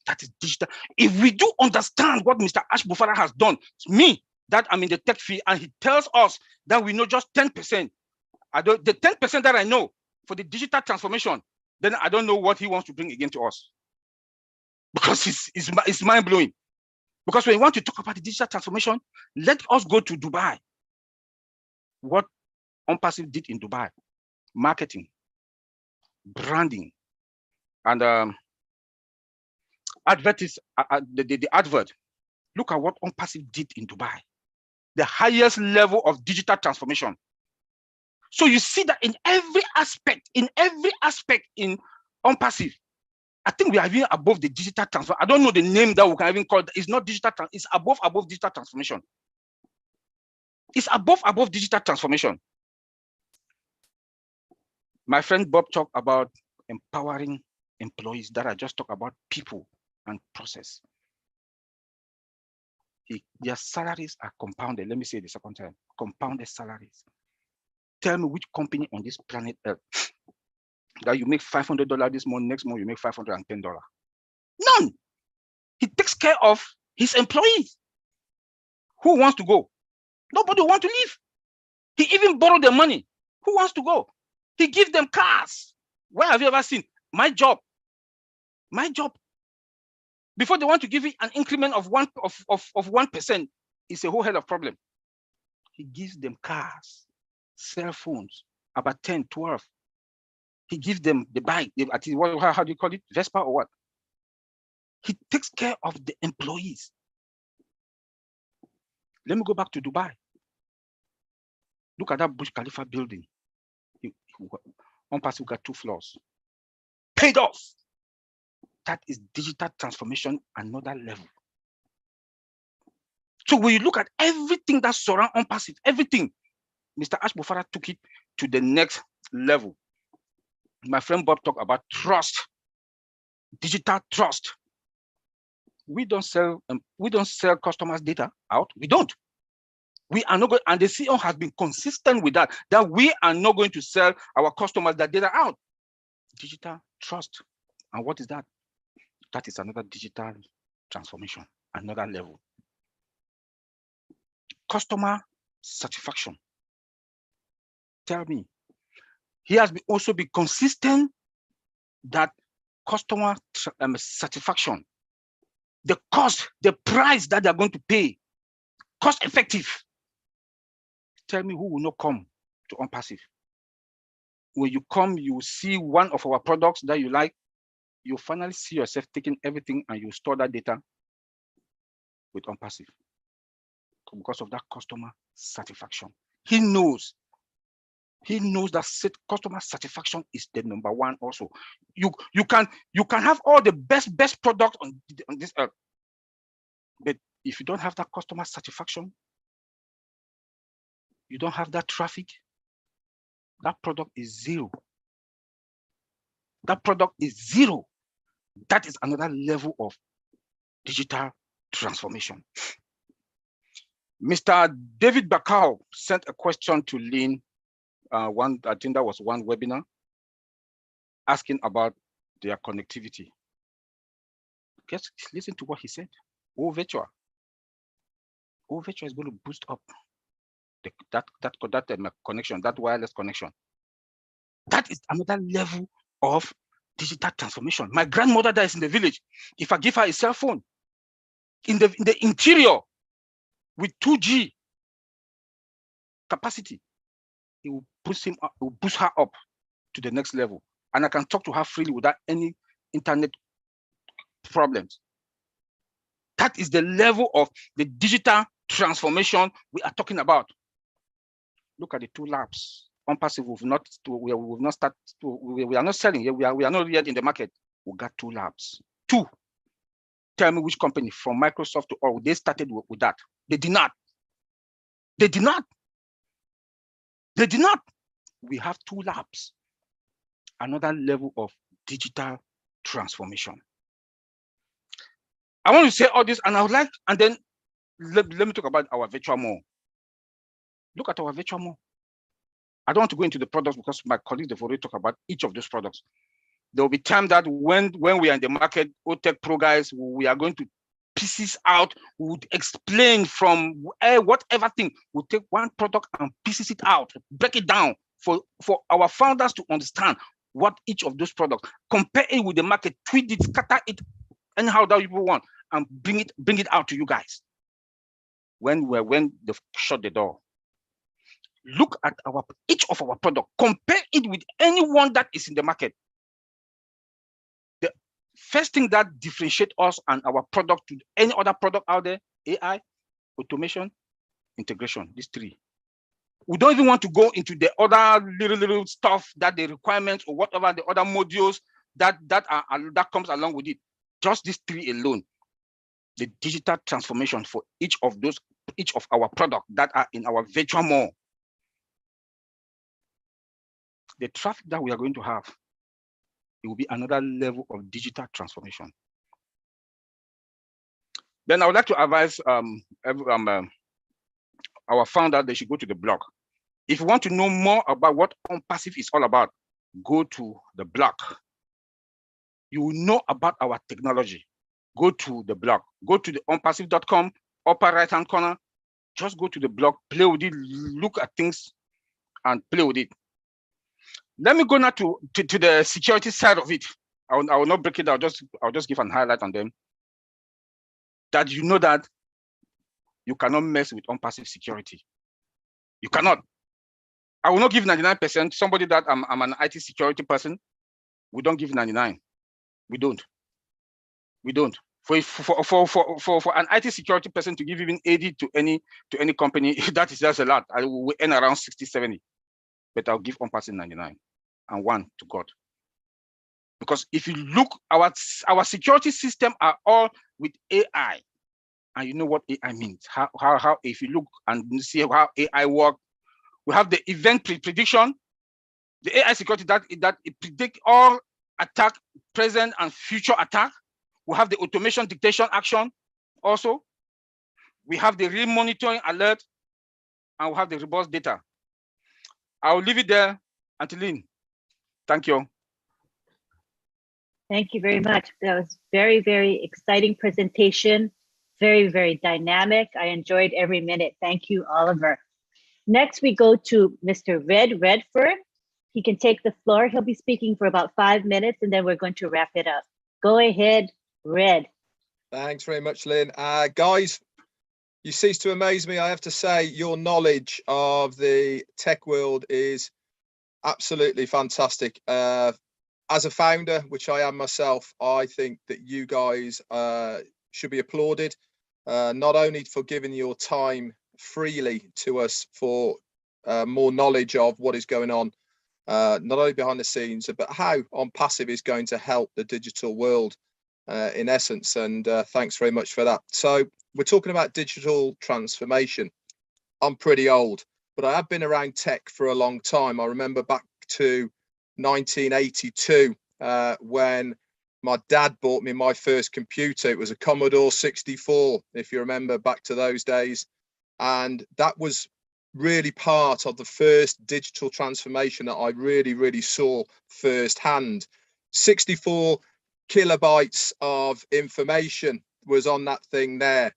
That is digital. If we do understand what Mr. Ashmofara has done, it's me that I'm in the tech field, and he tells us that we know just 10%. The 10% that I know for the digital transformation, then I don't know what he wants to bring again to us. Because it's mind-blowing. Because when we want to talk about the digital transformation, let us go to Dubai. What OnPassive did in Dubai: marketing, branding, and the advert. Look at what OnPassive did in Dubai. The highest level of digital transformation. So you see that in every aspect in OnPassive, I think we are even above the digital transformation. I don't know the name that we can even call it. It's not digital, it's above digital transformation. It's above digital transformation. My friend Bob talked about empowering employees. That I just talked about people and process. Their salaries are compounded. Let me say the second time, compounded salaries. Tell me which company on this planet Earth that you make $500 this month, next month you make $510. None. He takes care of his employees. Who wants to go? Nobody wants to leave. He even borrowed their money. Who wants to go? He gives them cars. Where have you ever seen? My job. Before they want to give you an increment of 1%, it's a whole hell of problem. He gives them cars, cell phones, about 10, 12. He gives them the bike. How do you call it? Vespa or what? He takes care of the employees. Let me go back to Dubai. Look at that Burj Khalifa building. On pass, we got 2 floors. Paid off. That is digital transformation, another level. So when you look at everything that surrounds OnPassive, everything, Mr. Ashbufara took it to the next level. My friend Bob talked about trust, digital trust. We don't sell customers' data out. We don't. We are not going, and the CEO has been consistent with that we are not going to sell our customers that data out. Digital trust. And what is that? That is another digital transformation, another level. Customer satisfaction. Tell me, he has also been consistent that customer satisfaction, the cost, the price that they're going to pay, cost effective. Tell me who will not come to OnPassive. When you come, you see one of our products that you like, you finally see yourself taking everything and you store that data with OnPassive because of that customer satisfaction. He knows that customer satisfaction is the number one. Also, you can have all the best products on this earth, but if you don't have that customer satisfaction, you don't have that traffic, that product is zero. That product is zero. That is another level of digital transformation. Mr. David Bakau sent a question to Lynn. I think that was one webinar, asking about their connectivity. Just listen to what he said. OTECH is going to boost up that connection, that wireless connection. That is another level of digital transformation. My grandmother that is in the village, if I give her a cell phone in the interior with 2G capacity, it will boost her up to the next level. And I can talk to her freely without any internet problems. That is the level of the digital transformation we are talking about. Look at the 2 labs. OnPassive, we are not selling yet. We are not yet in the market. We got 2 labs. 2. Tell me which company from Microsoft to Oracle, they started with that. They did not. They did not. They did not. We have 2 labs. Another level of digital transformation. I want to say all this, and I would like, and then let me talk about our virtual mall. Look at our virtual mall. I don't want to go into the products because my colleagues have already talked about each of those products. There will be time that when we are in the market, OTECH Pro guys, we are going to pieces out, we would explain from whatever thing, we'll take one product and pieces it out, break it down for our founders to understand what each of those products, compare it with the market, tweak it, scatter it, anyhow that people want, and bring it out to you guys. When they've shut the door. Look at each of our product, compare it with anyone that is in the market. The first thing that differentiates us and our product to any other product out there, AI, automation, integration, these 3. We don't even want to go into the other little stuff that the requirements or whatever the other modules that comes along with it. Just these 3 alone. The digital transformation for each of our products that are in our virtual mall. The traffic that we are going to have, it will be another level of digital transformation. Then I would like to advise our founder, they should go to the blog. If you want to know more about what OnPassive is all about, go to the blog. You will know about our technology. Go to the blog. Go to the onpassive.com, upper right-hand corner. Just go to the blog, play with it, look at things, and play with it. Let me go now to the security side of it. I will not break it. I'll just give an highlight on them. That you know that you cannot mess with OnPassive security. You cannot. I will not give 99%. Somebody that I'm an IT security person, we don't give 99. We don't. We don't. For an IT security person to give even 80 to any company, that is just a lot. I will earn around 60, 70. But I'll give OnPassive 99 and 1 to God. Because if you look, our security system are all with AI. And you know what AI means. How if you look and see how AI works, we have the event prediction, the AI security that it predict all attack, present and future attack. We have the automation dictation action also. We have the real monitoring alert, and we have the robust data. I'll leave it there, Antiline. Thank you. Thank you very much. That was very, very exciting presentation. Very, very dynamic. I enjoyed every minute. Thank you, Oliver. Next, we go to Mr. Redfern. He can take the floor. He'll be speaking for about 5 minutes, and then we're going to wrap it up. Go ahead, Red. Thanks very much, Lynn. Guys, you cease to amaze me. I have to say, your knowledge of the tech world is absolutely fantastic. As a founder, which I am myself, I think that you guys should be applauded, not only for giving your time freely to us for more knowledge of what is going on, not only behind the scenes, but how OnPassive is going to help the digital world in essence. And thanks very much for that. So we're talking about digital transformation. I'm pretty old, but I have been around tech for a long time. I remember back to 1982 when my dad bought me my first computer. It was a Commodore 64, if you remember back to those days. And that was really part of the first digital transformation that I really saw firsthand. 64 kilobytes of information was on that thing there.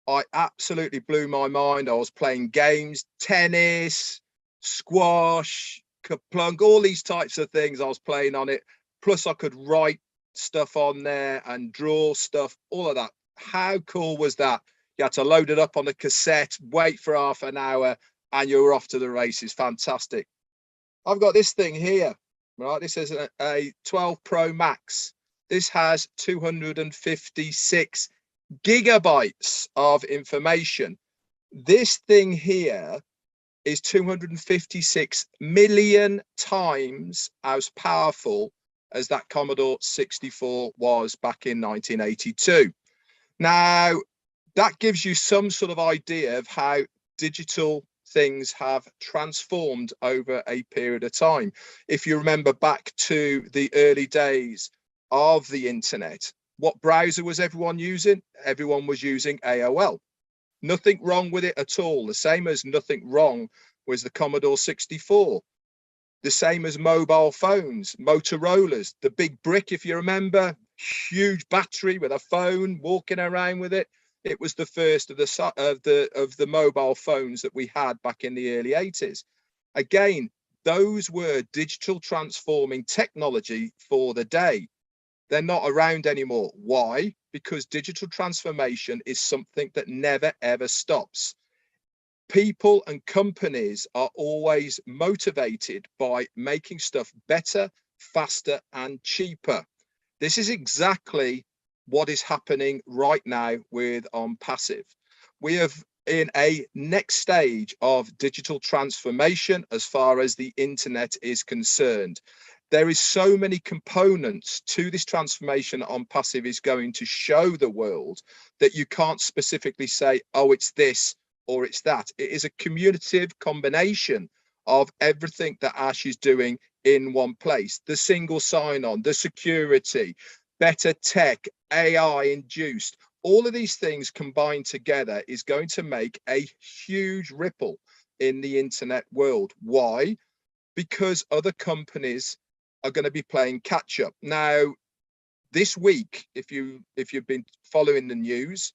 I absolutely blew my mind. I was playing games, tennis, squash, Kaplunk, all these types of things I was playing on it. Plus I could write stuff on there and draw stuff, all of that. How cool was that? You had to load it up on a cassette, wait for half an hour, and you were off to the races. Fantastic. I've got this thing here, right? This is a 12 Pro Max. This has 256 gigabytes of information. This thing here is 256 million times as powerful as that Commodore 64 was back in 1982. Now, that gives you some sort of idea of how digital things have transformed over a period of time. If you remember back to the early days of the internet, what browser was everyone using? Everyone was using AOL. Nothing wrong with it at all. The same as nothing wrong was the Commodore 64. The same as mobile phones, Motorola's, the big brick, if you remember, huge battery with a phone, walking around with it. It was the first of the mobile phones that we had back in the early 80s. Again, those were digital transforming technology for the day. They're not around anymore. Why? Because digital transformation is something that never, ever stops. People and companies are always motivated by making stuff better, faster, and cheaper. This is exactly what is happening right now with OnPassive. We have in a next stage of digital transformation as far as the internet is concerned. There is so many components to this transformation that OnPassive is going to show the world that you can't specifically say, oh, it's this or it's that. It is a cumulative combination of everything that Ash is doing in one place. The single sign-on, the security, better tech, AI induced, all of these things combined together is going to make a huge ripple in the internet world. Why? Because other companies are going to be playing catch up. Now, this week, if you've been following the news,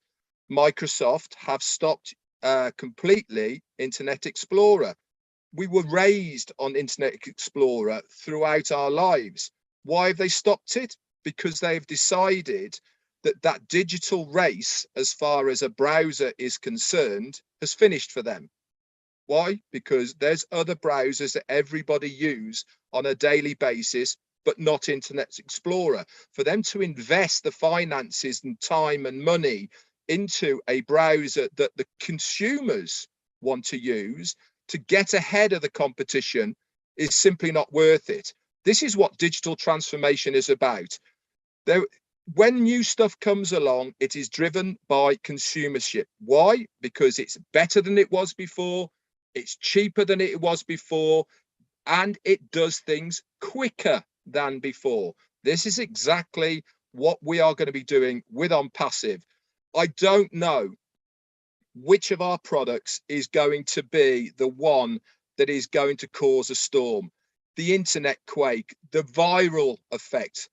Microsoft have stopped completely Internet Explorer. We were raised on Internet Explorer throughout our lives. Why have they stopped it? Because they've decided that that digital race, as far as a browser is concerned, has finished for them. Why? Because there's other browsers that everybody use on a daily basis, but not Internet Explorer. For them to invest the finances and time and money into a browser that the consumers want to use to get ahead of the competition is simply not worth it. This is what digital transformation is about. When new stuff comes along, it is driven by consumership. Why? Because it's better than it was before, it's cheaper than it was before, and it does things quicker than before. This is exactly what we are going to be doing with OnPassive. I don't know which of our products is going to be the one that is going to cause a storm. The internet quake, the viral effect,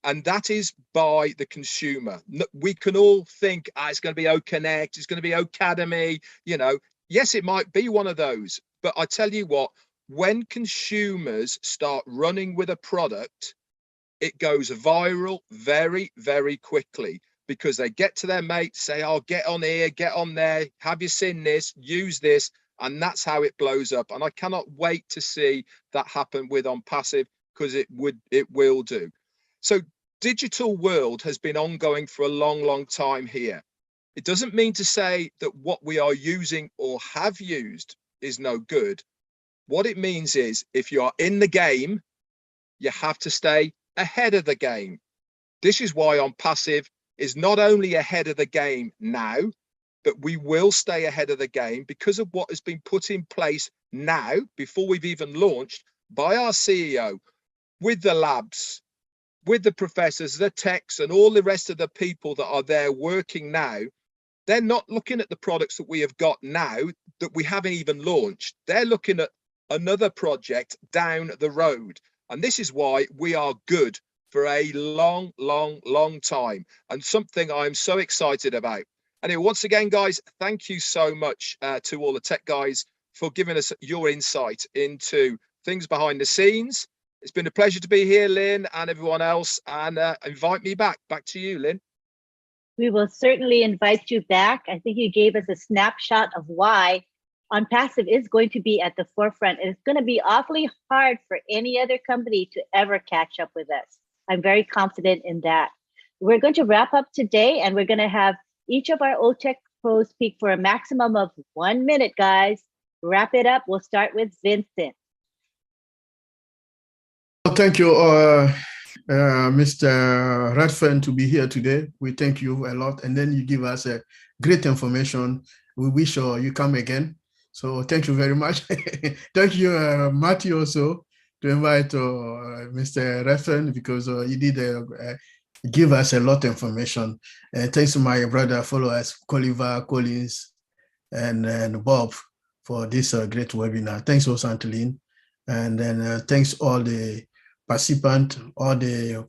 and that is by the consumer. We can all think it's going to be OConnect, it's going to be Academy, you know. Yes, it might be one of those, but I tell you what, when consumers start running with a product, it goes viral very, very quickly, because they get to their mates, say, oh, get on here, get on there, have you seen this, use this, and that's how it blows up. And I cannot wait to see that happen with OnPassive, because it will do. So digital world has been ongoing for a long, long time here. It doesn't mean to say that what we are using or have used is no good. What it means is, if you are in the game, you have to stay ahead of the game. This is why OnPassive is not only ahead of the game now, but we will stay ahead of the game because of what has been put in place now, before we've even launched, by our CEO, with the labs, with the professors, the techs, and all the rest of the people that are there working now. They're not looking at the products that we have got now that we haven't even launched. They're looking at another project down the road. And this is why we are good for a long, long, long time, and something I'm so excited about. Anyway, once again, guys, thank you so much to all the tech guys for giving us your insight into things behind the scenes. It's been a pleasure to be here, Lynn, and everyone else, and invite me back. Back to you, Lynn. We will certainly invite you back. I think you gave us a snapshot of why OnPassive is going to be at the forefront. And it's going to be awfully hard for any other company to ever catch up with us. I'm very confident in that. We're going to wrap up today, and we're going to have each of our OTECH pros speak for a maximum of 1 minute, guys. Wrap it up. We'll start with Vincent. Well, thank you, Mr. Redfern, to be here today. We thank you a lot, and then you give us great information. We wish you come again. So thank you very much. Thank you, Matthew, also, to invite Mr. Redfern, because he did give us a lot of information. And thanks to my brother, followers, Oliver, Collins, and Bob for this great webinar. Thanks also, Antolin. And then thanks all the participants, all the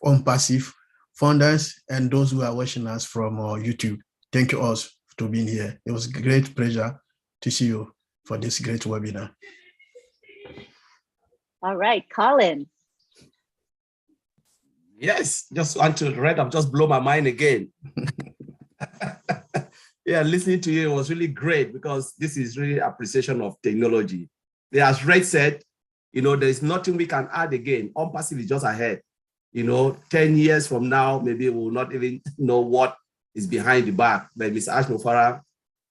OnPassive founders, and those who are watching us from YouTube. Thank you all for being here. It was a great pleasure to see you for this great webinar. All right, Colin. Yes, just want to read up, just blow my mind again. Yeah, listening to you was really great, because this is really appreciation of technology. As Red said, you know, there's nothing we can add again. OnPassive is just ahead. You know, 10 years from now, maybe we'll not even know what is behind the back, but Mr. Ashnofara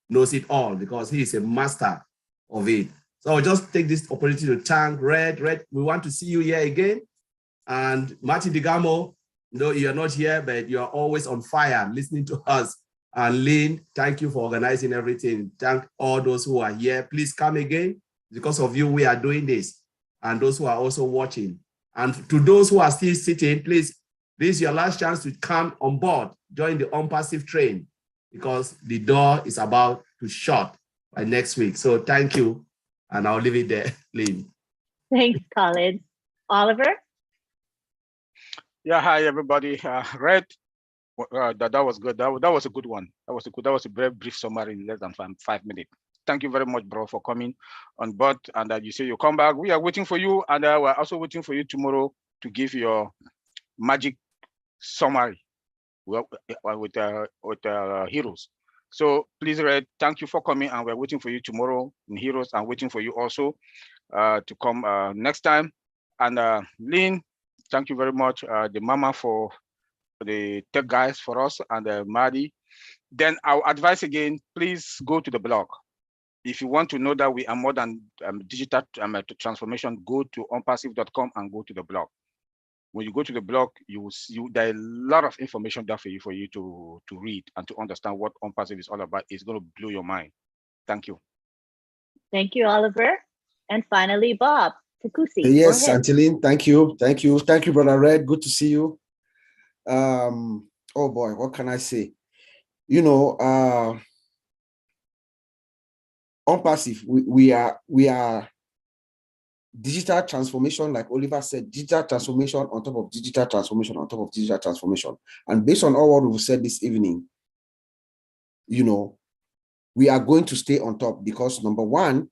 knows it all, because he is a master of it. So I'll just take this opportunity to thank Red. Red, we want to see you here again. And Martin Digamo, no, you're not here, but you're always on fire listening to us. And Lynn, thank you for organizing everything. Thank all those who are here. Please come again. Because of you, we are doing this. And those who are also watching. And to those who are still sitting, please This is your last chance to come on board, join the Unpassive train, because the door is about to shut by next week. So thank you, and I'll leave it there, Lynn. Thanks, Colin. Oliver? Yeah, hi everybody. Red, that was good. That was a good one. That was a very brief summary in less than 5 minutes. Thank you very much, bro, for coming on board. And you say you come back. We are waiting for you, and we're also waiting for you tomorrow to give your magic summary with Heroes. So please, Red, thank you for coming, and we're waiting for you tomorrow in Heroes, and waiting for you also to come next time. And Lynn, thank you very much, the mama, for the tech guys for us, and Maddie. Then our advice again, please go to the blog. If you want to know that we are more than digital transformation, go to unpassive.com and go to the blog. When you go to the blog, you will see there are a lot of information there for you to read and to understand what Unpassive is all about. It's going to blow your mind. Thank you. Thank you, Oliver. And finally, Bob Takusi. Yes, Angeline, thank you. Thank you, Brother Red. Good to see you. Oh boy, what can I say? You know, Unpassive, we are digital transformation, like Oliver said, digital transformation on top of digital transformation on top of digital transformation. And based on all what we've said this evening, you know, we are going to stay on top because number one,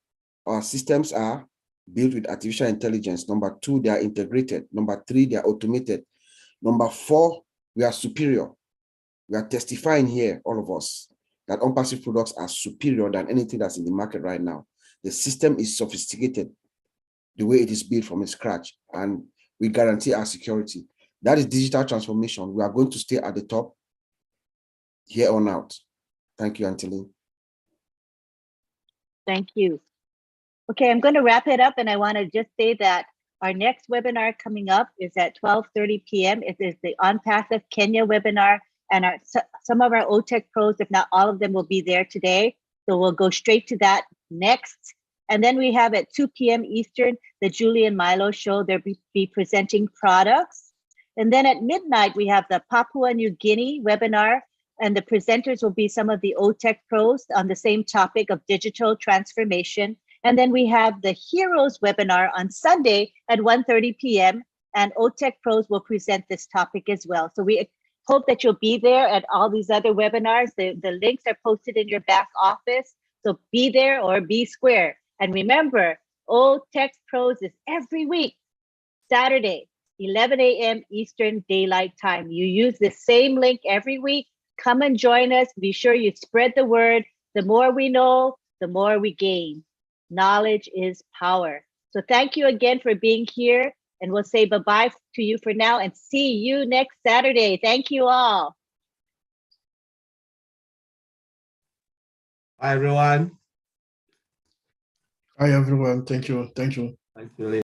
our systems are built with artificial intelligence. Number two, they are integrated. Number three, they are automated. Number four, we are superior. We are testifying here, all of us, that Unpassive products are superior than anything that's in the market right now. The system is sophisticated, the way it is built from scratch, and we guarantee our security. That is digital transformation. We are going to stay at the top here on out. Thank you, Angeline. Thank you. Okay, I'm going to wrap it up, and I want to just say that our next webinar coming up is at 12:30 p.m. It is the Unpassive Kenya webinar, and some of our OTECH pros, if not all of them, will be there today. So we'll go straight to that next. And then we have at 2 p.m. Eastern, the Julie and Milo show. They'll be presenting products. And then at midnight, we have the Papua New Guinea webinar, and the presenters will be some of the OTECH pros on the same topic of digital transformation. And then we have the Heroes webinar on Sunday at 1:30 p.m. and OTECH pros will present this topic as well. So we hope that you'll be there at all these other webinars. The links are posted in your back office. So be there or be square. And remember, OTECH pros is every week, Saturday, 11 a.m. Eastern Daylight Time. You use the same link every week. Come and join us. Be sure you spread the word. The more we know, the more we gain. Knowledge is power. So thank you again for being here. And we'll say bye-bye to you for now and see you next Saturday. Thank you all. Bye, everyone. Hi, everyone. Thank you. Thank you. Thank you, Lynn.